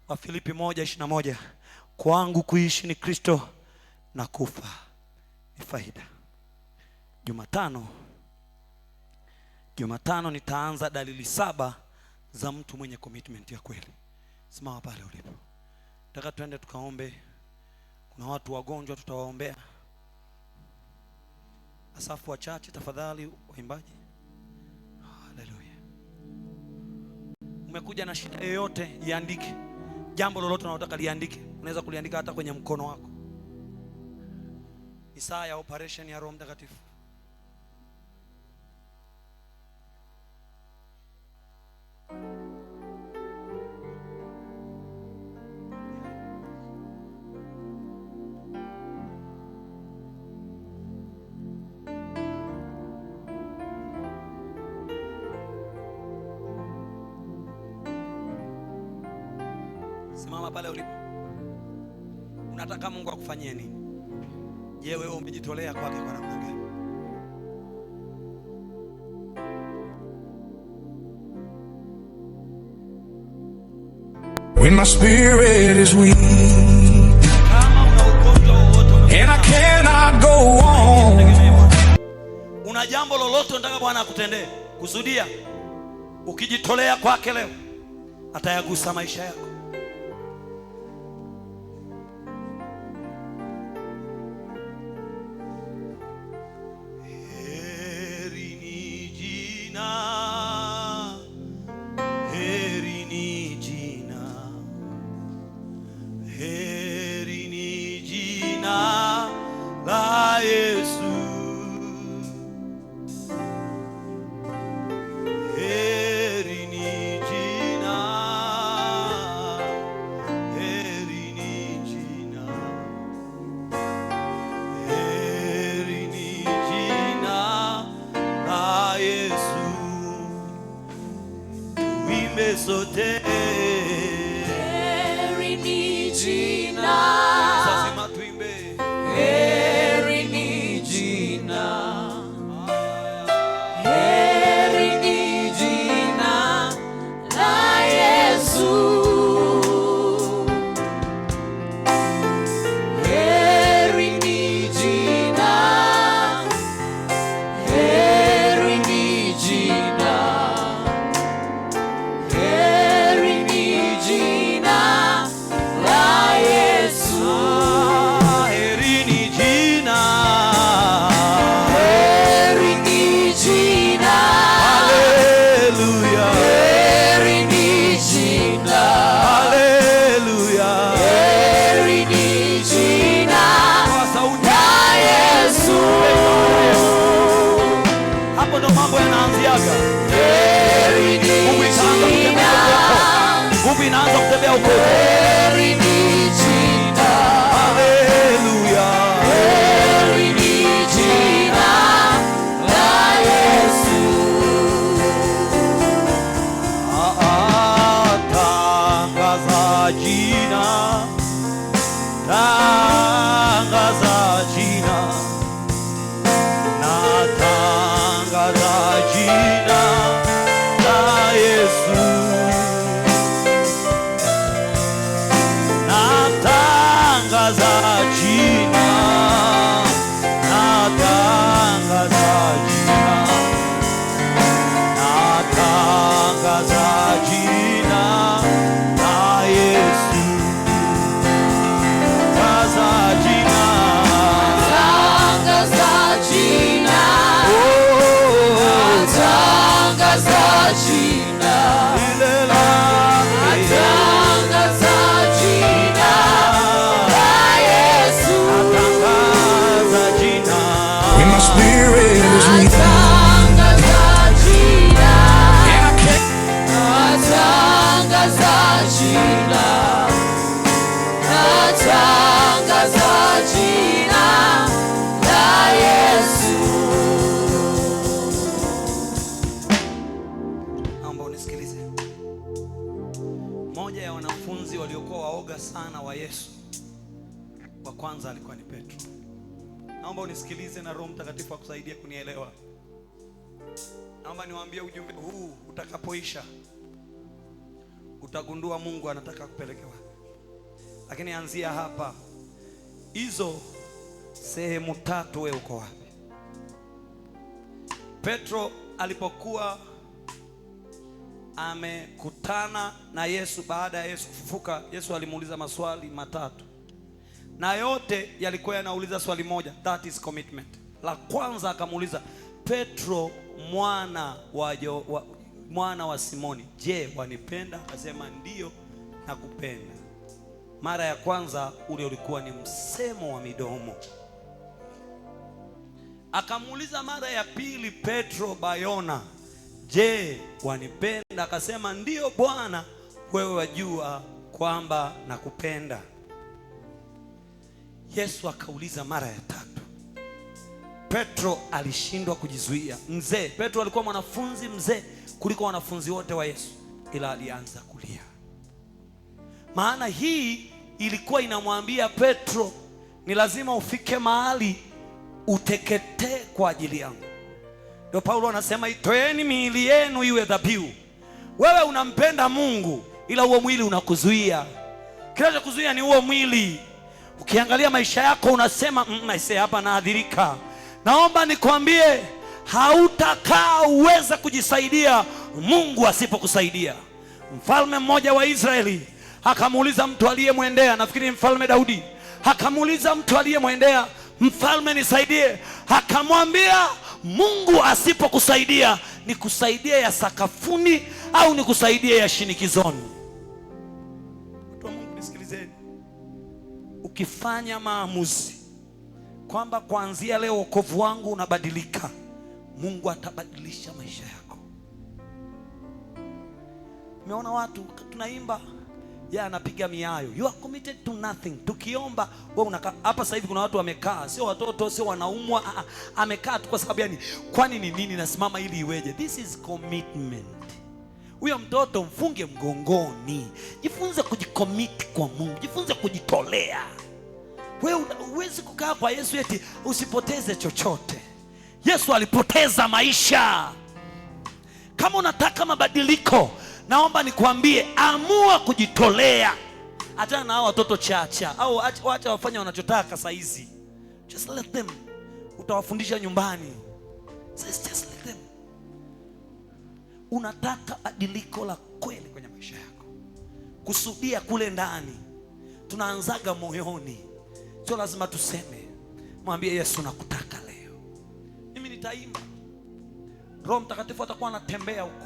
wa Filipi 1:21, kwangu kuishi ni Kristo na kufa ni faida. Jumatano nitaanza dalili 7 za mtu mwenye commitment ya kweli. Simama pale ulipo. Nataka tuende tukaombe. Kuna watu wagonjwa tutawaombea. Asafu wachache tafadhali waimbaji. Haleluya. Umekuja na shida yoyote, iandike. Jambo lolote unalotaka liandike. Unaweza kuliandika hata kwenye mkono wako. Ni saa ya operation ya Roho Mtakatifu. Simama pale ulipo. Unataka Mungu akufanyie nini? Je, wewe umejitolea kwake kwa namna gani? When my spirit is weak and I cannot go on. Una jambo lolote unataka Bwana akutendee, kusudia ukijitolea kwake leo atayagusa maisha yako. Hey sote. Heri ni jina, Sasa tuimbe. heri ni jina, heri ni jina la Yesu. Heri ni jina, heri ni jina, heri ni jina la Yesu. Heri ni jina. Heri ni jina, Hallelujah. heri ni jina, Hallelujah. heri ni jina Kwa sauti. la Yesu. Hapo ndo mambo yanaanziaga. Heri ni Mungu itaanza kutembea jina, huko. Mungu inaanza kutembea huko. heri ni jina, Hallelujah. heri ni jina la Yesu. Tangaza jina, tangaza jina, natangaza jina la Yesu, natangaza jina, natangaza jina, natangaza jina la Yesu, tangaza jina, Tangaza jina, oh, tangaza jina, lile lake, tangaza jina la Yesu. tangaza jina, When my spirit is weak Tangaza jina, and I can't tangaza jina, tangaza jina la Yesu. naomba unisikilize. Mmoja ya wanafunzi waliokuwa waoga sana wa Yesu wa kwanza alikuwa ni Petro. Naomba unisikilize na Roho Mtakatifu akusaidia kunielewa. Naomba niwaambie ujumbe huu utakapoisha utagundua Mungu anataka kupeleka wapi. Lakini anzia hapa. Hizo sehemu tatu wewe uko wapi? Petro alipokuwa amekutana na Yesu baada ya Yesu kufufuka, Yesu alimuuliza maswali matatu, na yote yalikuwa yanauliza swali moja, that is commitment. La kwanza akamuuliza, Petro mwana wa Simoni, je, wanipenda? Akasema ndio, nakupenda. Mara ya kwanza ule ulikuwa ni msemo wa midomo. Akamuuliza mara ya pili, Petro Bayona, je, wanipenda? Akasema ndio Bwana, wewe wajua kwamba nakupenda. Yesu akauliza mara ya tatu. Petro alishindwa kujizuia. Mzee Petro alikuwa mwanafunzi mzee kuliko wanafunzi wote wa Yesu, ila alianza kulia. Maana hii ilikuwa inamwambia Petro, ni lazima ufike mahali uteketee kwa ajili yangu. Ndio Paulo anasema, itoeni miili yenu iwe dhabihu. Wewe unampenda Mungu, ila huo mwili unakuzuia. Kinachokuzuia ni huo mwili. Ukiangalia maisha yako unasema hapa naadhirika. Naomba nikwambie, hautakaa uweza kujisaidia Mungu asipokusaidia. Mfalme mmoja wa Israeli akamuuliza mtu aliyemwendea, nafikiri mfalme Daudi, akamuuliza mtu aliyemwendea, mfalme nisaidie. Akamwambia, Mungu asipokusaidia nikusaidia ya sakafuni au nikusaidia ya shinikizoni? Watu wa Mungu nisikilizeni. Ukifanya maamuzi kwamba kuanzia leo wokovu wangu unabadilika, Mungu atabadilisha maisha yako. Umeona watu tunaimba, yeye anapiga miayo, you are committed to nothing. Tukiomba wewe unakaa hapa. Sasa hivi kuna watu wamekaa, sio watoto, sio wanaumwa, amekaa tu kwa sababu yani, kwani ni nini nasimama ili iweje? This is commitment. Huyo mtoto mfunge mgongoni. Jifunze kujikomiti kwa Mungu, jifunze kujitolea. Wewe huwezi kukaa kwa Yesu eti usipoteze chochote. Yesu alipoteza maisha. Kama unataka mabadiliko, naomba nikwambie, amua kujitolea. Achana na hao watoto chacha au acha wafanye wanachotaka saa hizi. Just let them. Utawafundisha nyumbani. Just let them. Unataka badiliko la kweli kwenye maisha yako, kusudia kule ndani. Tunaanzaga moyoni. Sio lazima tuseme. Mwambie Yesu, nakutaka leo. Mimi nitaimba, Roho Mtakatifu atakuwa anatembea huko.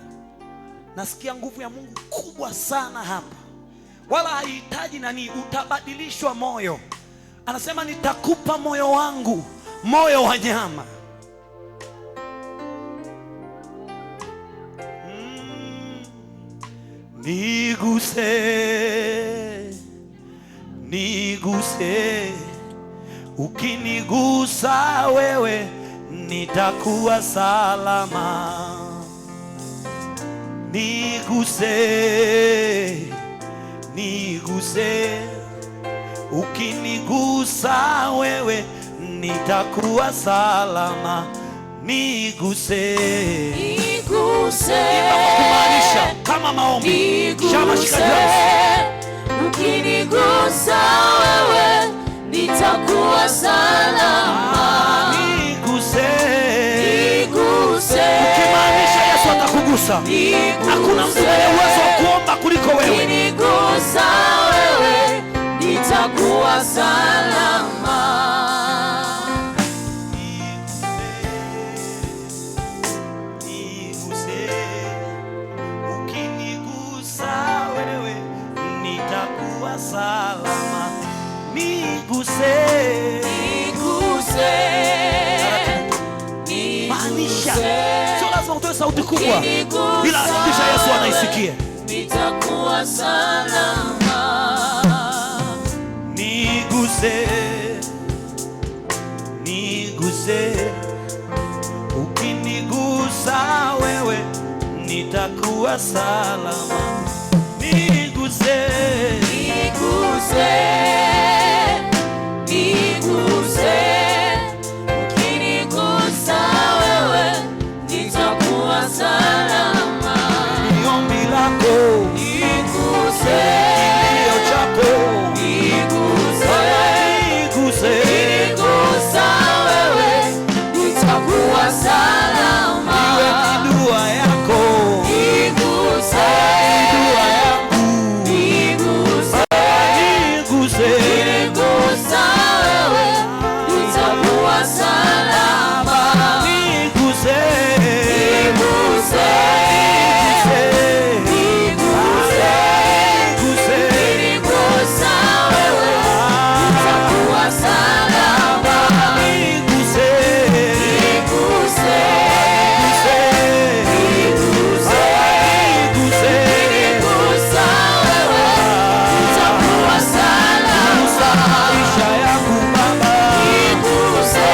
Nasikia nguvu ya Mungu kubwa sana hapa. Wala haihitaji nani, utabadilishwa moyo. Anasema nitakupa moyo wangu, moyo wa nyama. Niguse, niguse. Ukinigusa wewe nitakuwa salama. Niguse, niguse. Ukinigusa wewe nitakuwa salama. Niguse, niguse. Kumaanisha kama maombi. Shama ukinigusa wewe nitakuwa salama. Niguse, niguse. ukimaanisha Yesu atakugusa. Hakuna mtu mwenye uwezo wa kuomba kuliko wewe. Ukinigusa wewe nitakuwa salama. Niguse, ukinigusa wewe nitakuwa salama. Niguse, niguse. maanisha sio lazima utoe sauti kubwa, bila kisha Yesu anaisikia. Nitakuwa salama. Niguse, niguse. Ukinigusa wewe nitakuwa salama. Niguse, niguse. Niguse. Ukinigusa wewe nitakuwa salama. ni ombi lako, Niguse. kilio chako. Niguse. Niguse, Ukinigusa wewe nitakuwa salama. iwe ni dua yako, Niguse. dua yangu. Niguse. Niguse, Ukinigusa wewe nitakuwa salama. niguse, Niguse. Niguse. niguse. Ukinigusa wewe nitakuwa salama. Niguse, Niguse. niguse. Niguse. Niguse, Ukinigusa wewe nitakuwa salama. maisha yangu Baba. Niguse.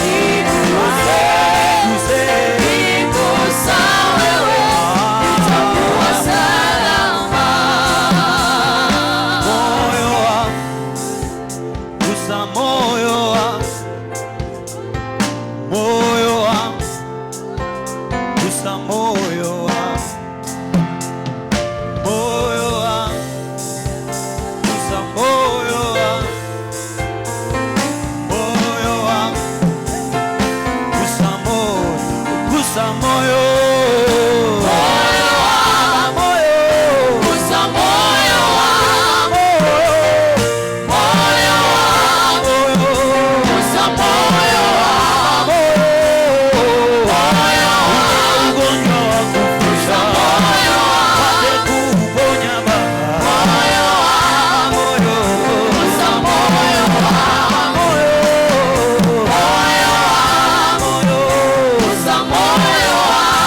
Niguse. Niguse, Nigusa wewe nitakuwa salama. moyo wangu, gusa moyo wangu, moyo wangu, gusa moyo wangu, moyo wangu, gusa moyo wangu, moyo wangu, gusa moyo, gusa moyo, moyo, Gusa moyo wangu, moyo wangu, gusa moyo wangu, moyo wangu, ugonjwa wa kufisha, moyo pate kuuponya Baba, moyo wangu, moyo, gusa moyo wangu, moyo, moyo wangu, moyo, gusa moyo wangu.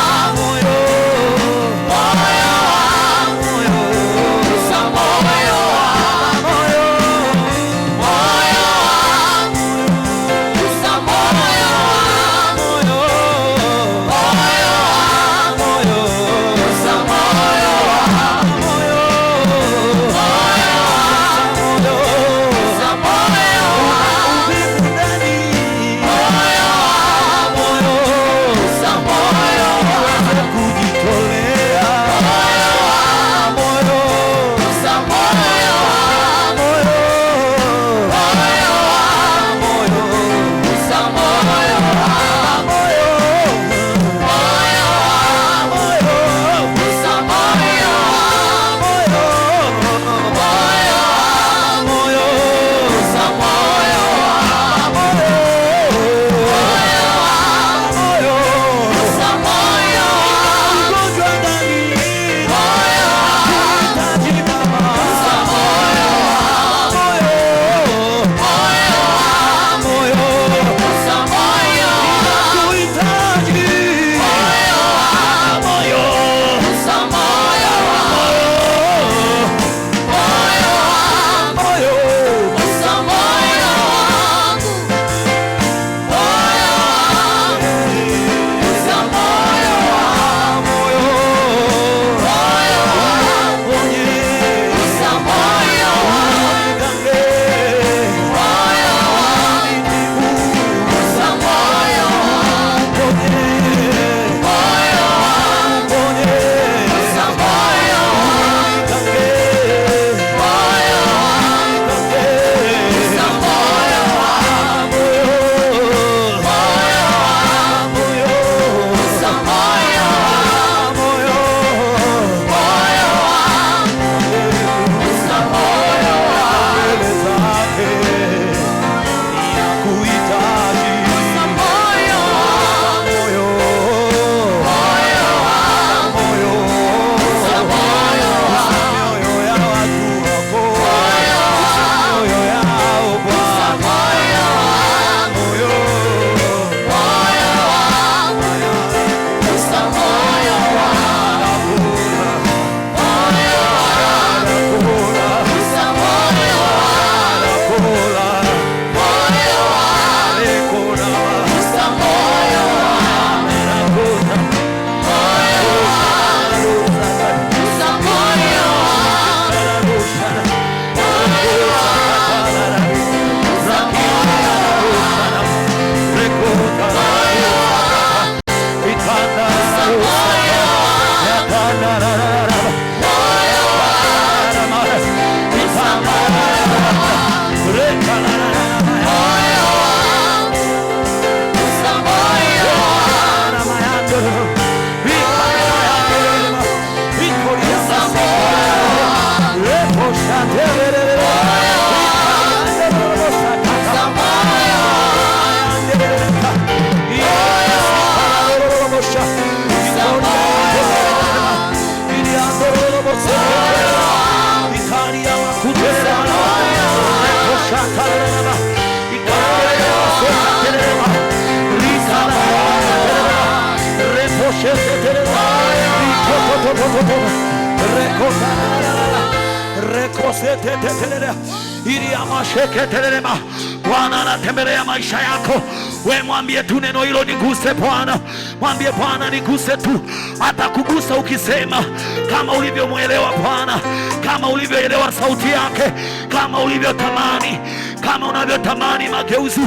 Bwana anatembelea maisha yako. We mwambie tu neno hilo, niguse Bwana. Mwambie Bwana niguse tu. Atakugusa ukisema, kama ulivyomwelewa Bwana, kama ulivyoelewa sauti yake, kama ulivyotamani, kama unavyotamani mageuzi.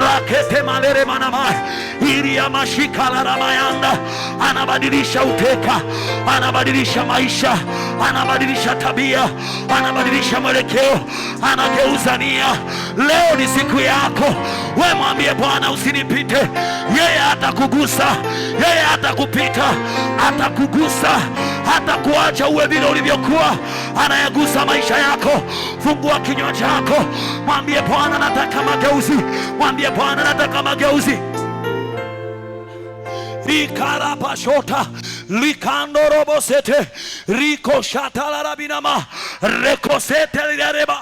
Rakete malere manama ili ya mashika la ramayanda. Anabadilisha uteka, anabadilisha maisha, anabadilisha tabia, anabadilisha mwelekeo, anageuza nia. Leo ni siku yako. We mwambie Bwana, usinipite. Yeye atakugusa, yeye atakupita, atakugusa, hatakuacha uwe vile ulivyokuwa. Anayagusa maisha yako. Fungua kinywa chako, mwambie Bwana, nataka mageuzi. Mwambie Bwana, nataka mageuzi. Ikarapashota likandorobosete rikoshata la rabinama rekosete liareba.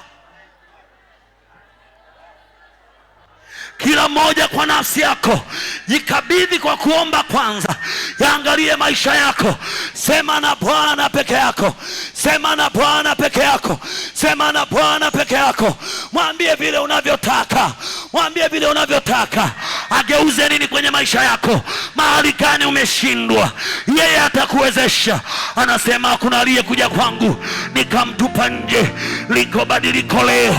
Kila mmoja kwa nafsi yako jikabidhi kwa kuomba kwanza. Yaangalie maisha yako. Sema na Bwana peke yako. Sema na Bwana peke yako. Sema na Bwana peke yako. Mwambie vile unavyotaka. Mwambie vile unavyotaka. Ageuze nini kwenye maisha yako? Mahali gani umeshindwa? Yeye atakuwezesha. Anasema hakuna aliyekuja kwangu nikamtupa nje. Liko badiliko leo.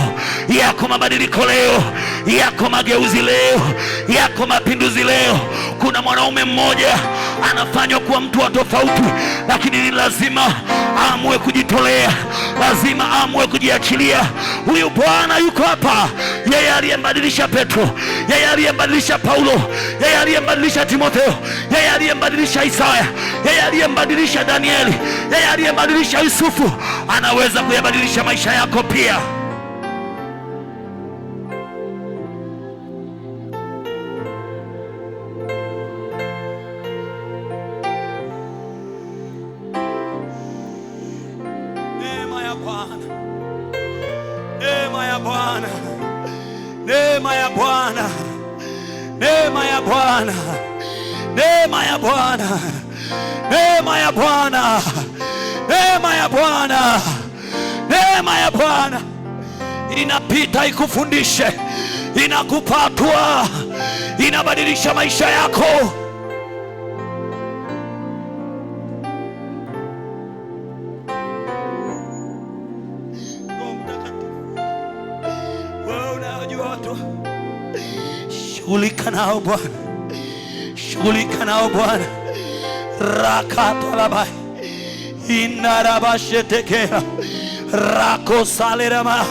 Yako mabadiliko leo. Yako mageuzi leo. Yako mapinduzi leo. Kuna mwanaume mmoja anafanywa kuwa mtu wa tofauti, lakini ni lazima aamue kujitolea, lazima aamue kujiachilia. Huyu Bwana yuko hapa. Yeye aliyembadilisha Petro, yeye aliyembadilisha Paulo, yeye aliyembadilisha Timotheo, yeye aliyembadilisha Isaya, yeye aliyembadilisha Danieli, yeye aliyembadilisha Yusufu, anaweza kuyabadilisha maisha yako pia. Neema ya Bwana, neema ya Bwana, neema ya Bwana, neema ya Bwana, neema ya Bwana, neema ya Bwana, neema ya Bwana inapita ikufundishe, inakupa hatua, inabadilisha maisha yako. Shughulika nao Bwana, shughulika nao Bwana. Rakatalabai inarabashetekea rakosalerama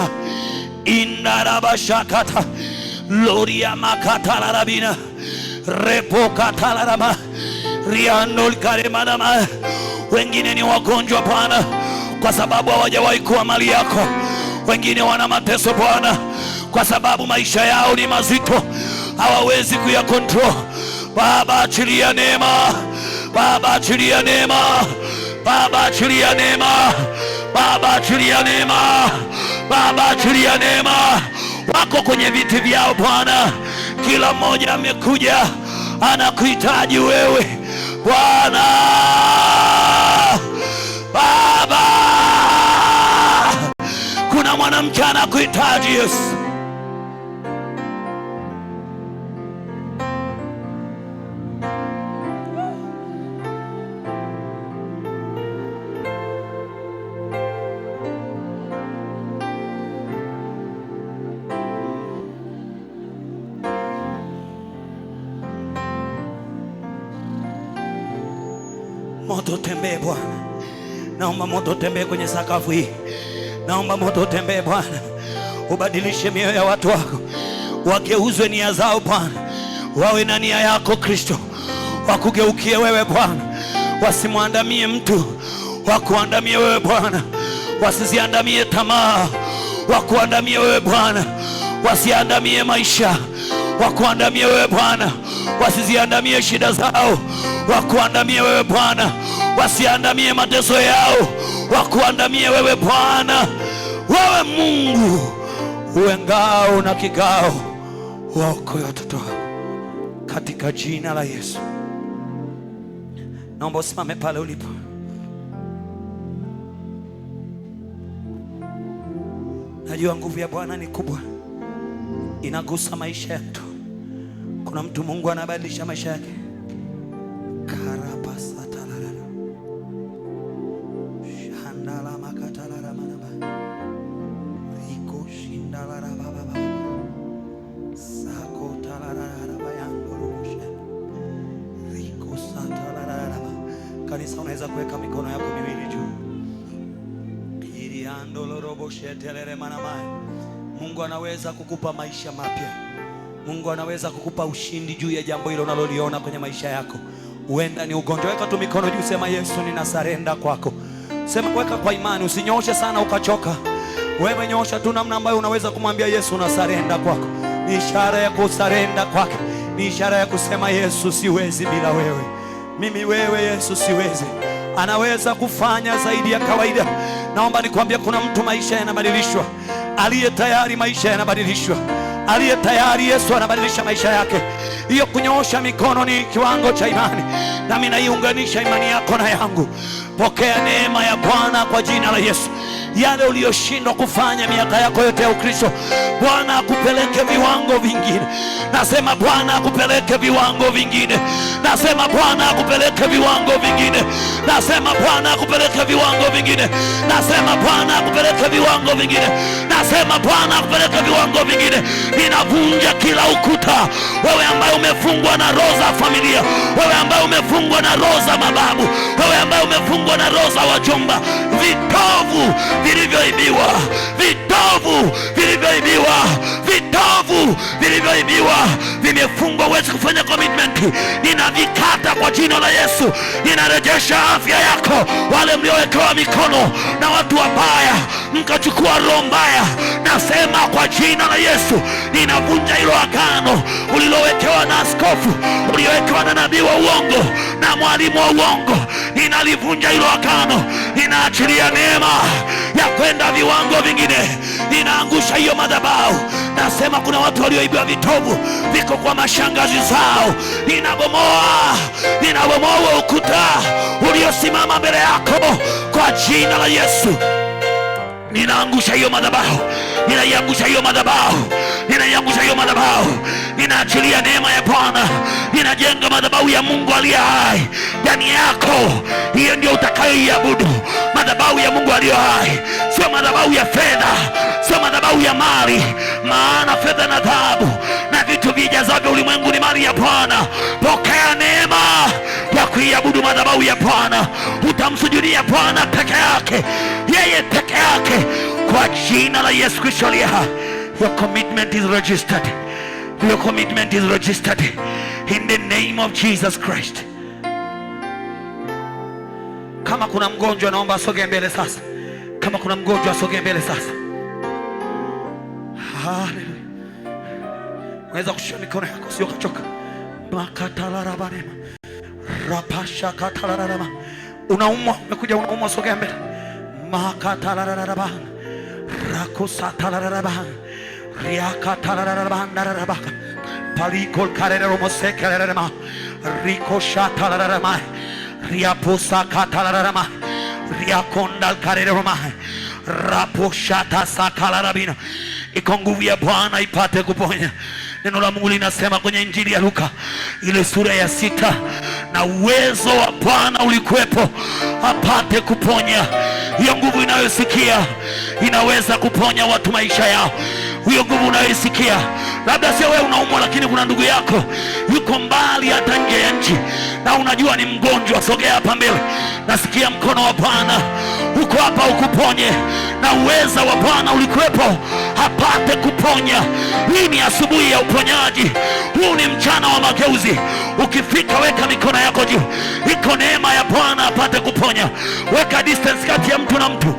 inarabashakata loria makatalarabina repokatalarama riando karemanama. Wengine ni wagonjwa Bwana, kwa sababu hawajawahi kuwa mali yako. Wengine wana mateso Bwana, kwa sababu maisha yao ni mazito, hawawezi kuyakontrol. Baba, achilia neema. Baba, achilia neema. Baba, achilia neema. Baba, achilia neema. Baba, achilia neema. Wako kwenye viti vyao Bwana, kila mmoja amekuja anakuhitaji wewe Bwana. Baba, kuna mwanamke anakuhitaji Yesu. Moto tembee Bwana, naomba moto tembee kwenye sakafu hii. Naomba moto tembee Bwana, ubadilishe mioyo ya watu wako, wageuzwe nia zao Bwana, wawe na nia yako Kristo, wakugeukie wewe Bwana, wasimwandamie mtu, wakuandamie wewe Bwana, wasiziandamie tamaa, wakuandamie wewe Bwana, wasiandamie maisha, wakuandamie wewe Bwana, wasiziandamie shida zao, wakuandamie wewe Bwana, wasiandamie mateso yao, wakuandamie wewe Bwana. Wewe Mungu uwe ngao na kigao, waokoe watoto wako katika jina la Yesu. Naomba usimame pale ulipo. Najua nguvu ya Bwana ni kubwa, inagusa maisha ya mtu. Kuna mtu Mungu anabadilisha maisha yake. Kanisa, unaweza kuweka mikono yako miwili juu. Mungu anaweza kukupa maisha mapya. Mungu anaweza kukupa ushindi juu ya jambo hilo unaloliona kwenye maisha yako. Huenda ni ugonjwa. Weka tu mikono juu, sema Yesu, ninasarenda kwako. Sema, weka kwa imani, usinyoshe sana ukachoka. Wewe nyosha tu namna ambayo unaweza kumwambia Yesu unasarenda kwako. Ni ishara ya kusarenda kwake. Ni ishara ya kusema Yesu, siwezi bila wewe. Mimi wewe Yesu siwezi. Anaweza kufanya zaidi ya kawaida. Naomba nikwambie, kuna mtu maisha yanabadilishwa. Aliye tayari maisha yanabadilishwa. Aliye tayari Yesu anabadilisha maisha yake. Hiyo kunyoosha mikono ni kiwango cha imani. Nami naiunganisha imani yako na yangu. Pokea neema ya Bwana kwa jina la Yesu. Yale uliyoshindwa kufanya miaka yako yote ya Ukristo, Bwana akupeleke viwango vingine. Nasema Bwana akupeleke viwango vingine. Nasema Bwana akupeleke viwango vingine. Nasema Bwana akupeleke viwango vingine. Nasema Bwana akupeleke viwango vingine. Nasema Bwana akupeleke viwango vingine. Ninavunja kila ukuta. Wewe ambaye umefungwa na roho za familia, wewe ambaye umefungwa na roho za mababu, wewe ambaye umefungwa na roho za wajomba, vitovu vilivyoibiwa, vitovu vilivyoibiwa, vitovu vilivyoibiwa, vimefungwa, huwezi kufanya commitment. Ninavikata kwa jina la Yesu. Ninarejesha afya yako. Wale mliowekewa mikono na watu wabaya mkachukua roho mbaya, nasema kwa jina la Yesu, ninavunja hilo agano ulilowekewa na askofu, uliowekewa na nabii wa uongo na mwalimu wa uongo. Ninalivunja hilo agano. Ninaachilia neema ya kwenda viwango vingine. Ninaangusha hiyo madhabahu. Nasema kuna watu walioibiwa vitovu viko kwa mashangazi zao. Ninabomoa ukuta uliosimama mbele yako kwa jina la Yesu. Ninaangusha hiyo madhabahu. Ninaiangusha hiyo madhabahu. Ninaiangusha hiyo madhabahu. Ninaachilia neema ya Bwana. Ninajenga madhabahu ya Mungu aliye hai ndani yako. Hiyo ndio utakayoiabudu, madhabahu ya Mungu aliye hai. Sio madhabahu ya fedha, sio madhabahu ya mali, maana fedha na dhahabu na vitu vijazavyo ulimwengu ni mali ya Bwana. Pokea neema ya kuiabudu madhabahu ya Bwana. Utamsujudia Bwana peke yake, yeye peke yake, kwa jina la Yesu Kristo aliye hai. Your commitment is registered. Your commitment is registered in the name of Jesus Christ. Kama kuna mgonjwa naomba asogee mbele sasa. Kama kuna mgonjwa asogee mbele sasa. Haleluya. Unaweza kushika mikono yako sio kachoka. Makatalarabana. Rapasha katalarabana. Unaumwa, umekuja unaumwa, sogea mbele. Makatalarabana. Rakusatalarabana. Riakatalarabana. Palikol karero mosekerema. Rikoshatararama. Riaposa katalarama. Riakondal kareroma. Raposhata sakalarabina. Iko nguvu ya Bwana ipate kuponya. Neno la Mungu linasema kwenye Injili ya Luka ile sura ya 6, na uwezo wa Bwana ulikuwepo apate kuponya. Hiyo nguvu inayosikia inaweza kuponya watu maisha yao. Hiyo nguvu unayosikia, labda sio wewe unaumwa, lakini kuna ndugu yako yuko mbali hata nje ya nchi na unajua ni mgonjwa. Sogea hapa mbele. Nasikia mkono wa Bwana uko hapa ukuponye, na uweza wa Bwana ulikuwepo apate kuponya. Hii ni asubuhi ya uponyaji. Huu ni mchana wa mageuzi. Ukifika weka mikono yako juu. Iko neema ya Bwana apate kuponya. Weka distance kati ya mtu na mtu.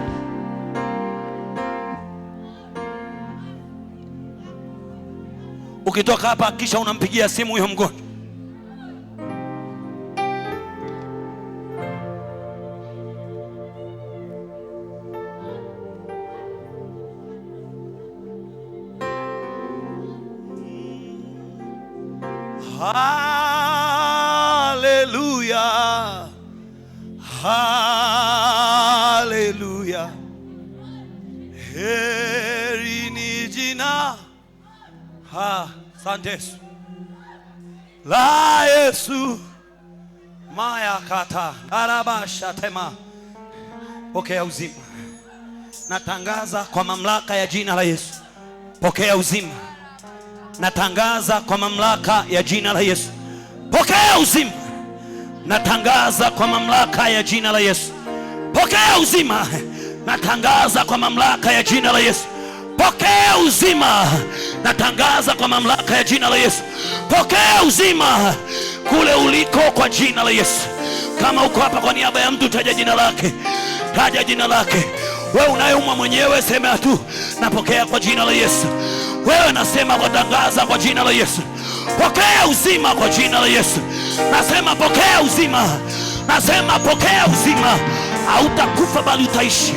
Ukitoka hapa kisha unampigia simu huyo mgonjwa. Haleluya. Haleluya. Heri ni jina asante Yesu la Yesu maya kata arabasha tema. Pokea uzima. Natangaza kwa mamlaka ya jina la Yesu. Pokea uzima. Natangaza kwa mamlaka ya jina la Yesu. Pokea uzima. Natangaza kwa mamlaka ya jina la Yesu. Pokea uzima. Natangaza kwa mamlaka ya jina la Yesu. Pokea uzima. Natangaza kwa mamlaka ya jina la Yesu. Pokea uzima kule uliko kwa jina la Yesu. Kama uko hapa kwa niaba ya mtu, taja jina lake. Taja jina lake. Wewe unayeumwa mwenyewe sema tu napokea kwa jina la Yesu. Wewe nasema kwa tangaza kwa jina la Yesu. Pokea uzima kwa jina la Yesu. Nasema pokea uzima. Nasema pokea uzima. Hautakufa bali utaishi.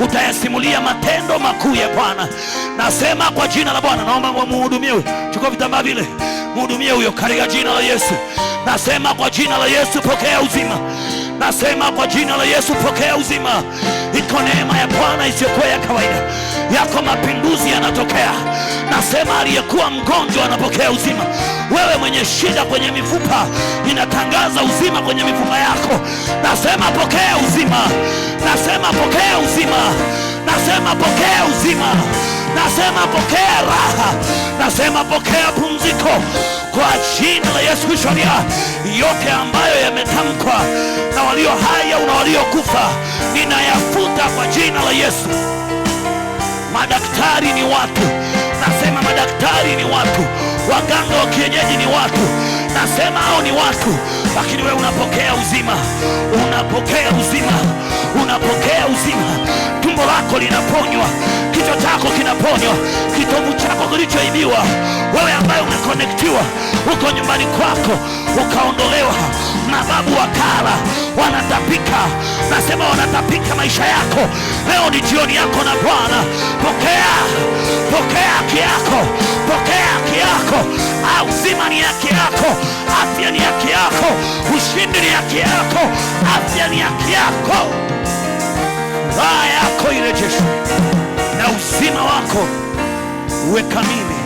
Utayasimulia matendo makuu ya Bwana. Nasema kwa jina la Bwana. Naomba muhudumie. Chukua vitambaa vile. Muhudumie huyo katika jina la Yesu. Nasema kwa jina la Yesu pokea uzima. Nasema kwa jina la Yesu pokea uzima. Iko neema ya Bwana isiyokuwa ya kawaida. Yako mapinduzi yanatokea. Nasema aliyekuwa mgonjwa anapokea uzima. Wewe mwenye shida kwenye mifupa, ninatangaza uzima kwenye mifupa yako. Nasema pokea uzima. Nasema pokea uzima. Nasema pokea uzima. Nasema pokea raha. Nasema pokea pumziko kwa jina la Yesu Kristo. Yote ambayo yametamkwa na walio hai au na waliokufa ninayafuta kwa jina la Yesu. Madaktari ni watu. Nasema madaktari ni watu. Waganga wa kienyeji ni watu. Nasema hao ni watu. Lakini wewe unapokea uzima. Unapokea uzima. Unapokea uzima. Tumbo lako linaponywa. Kichwa chako kinaponywa. Kitovu chako kilichoibiwa, wewe ambaye umekonektiwa uko nyumbani kwako ukaondolewa, mababu wakala wanatapika. Nasema wanatapika maisha yako. Leo ni jioni yako na Bwana. Pokea. Pokea haki yako. Pokea haki yako. Uzima ni haki yako. Afya ni haki yako. Ushindi ni haki yako. Afya ni haki yako. Raha yako irejeshwe na uzima wako uwe kamili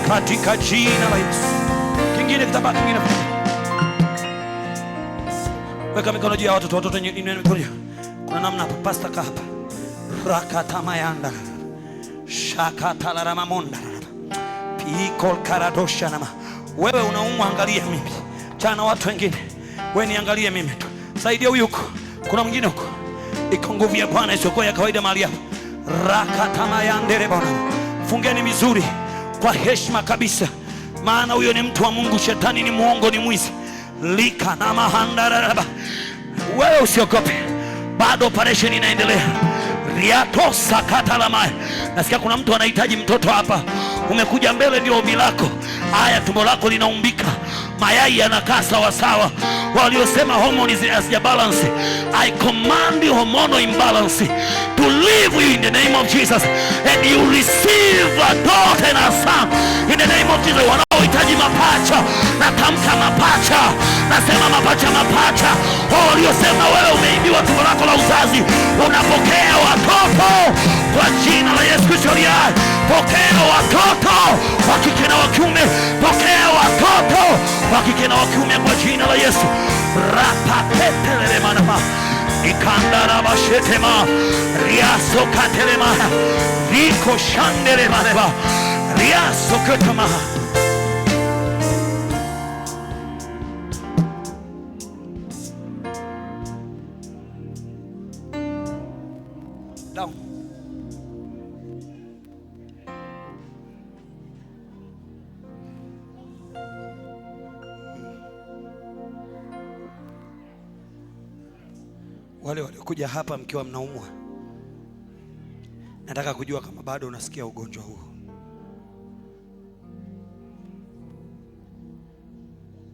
katika jina la Yesu. Kingine kitambaa kingine. Weka mikono juu ya watoto inua mikono. Kuna namna hapa pasta hapa. Rakatamayanda. Shakatalaramonda. Pikol karadosha nama. Wewe unaumwa, angalia mimi. Chana watu wengine. Wewe niangalie mimi tu. Saidia huyu huko. Kuna mwingine huko. Iko nguvu ya Bwana isiyokuwa ya kawaida mahali hapa. Rakatamayandere Bwana. Fungeni mizuri kwa heshima kabisa. Maana huyo ni mtu wa Mungu. Shetani ni muongo, ni mwizi. Lika na mahandaraba. Wewe usiogope. bado operation inaendelea. Riatosa katalamai. Nasikia kuna mtu anahitaji mtoto hapa. Umekuja mbele, ndio ombi lako. Haya, tumbo lako linaumbika, mayai yanakaa sawa sawa. Waliosema hormones hazija balance, I command hormonal imbalance to leave you in the name of Jesus, and you receive a daughter and a son in the name of Jesus. Wanaohitaji mapacha, natamka mapacha, nasema mapacha. Waliosema wewe umeibiwa tumbo lako la uzazi, unapokea watoto kwa jina la Yesu Kristo. Pokea watoto wa kike na wa kiume, pokea watoto wa kike na wa kiume kwa jina la Yesu. Rapapetelele manama ikandara bashetema riaso katelema riko shandele maneba riaso ketama. Down. Wale waliokuja hapa mkiwa mnaumwa, nataka kujua kama bado unasikia ugonjwa huo.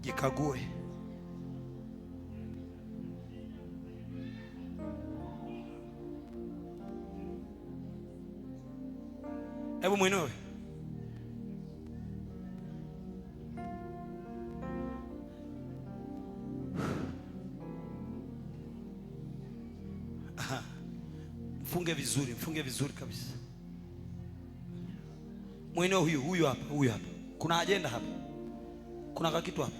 Jikague. Hebu mwinue. Mfunge vizuri kabisa. Mwinue huyu hapa. Kuna agenda hapa. Kuna kakitu hapa.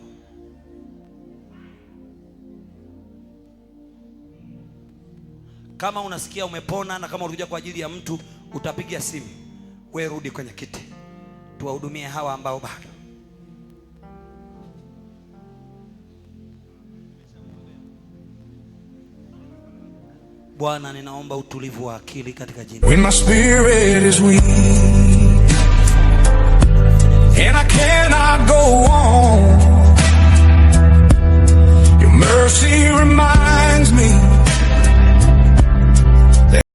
Kama unasikia umepona na kama ulikuja kwa ajili ya mtu, utapiga simu. Wewe rudi kwenye kiti, tuwahudumie hawa ambao bado. Bwana, ninaomba utulivu wa akili katika jina. When my spirit is weak and I cannot go on, your mercy reminds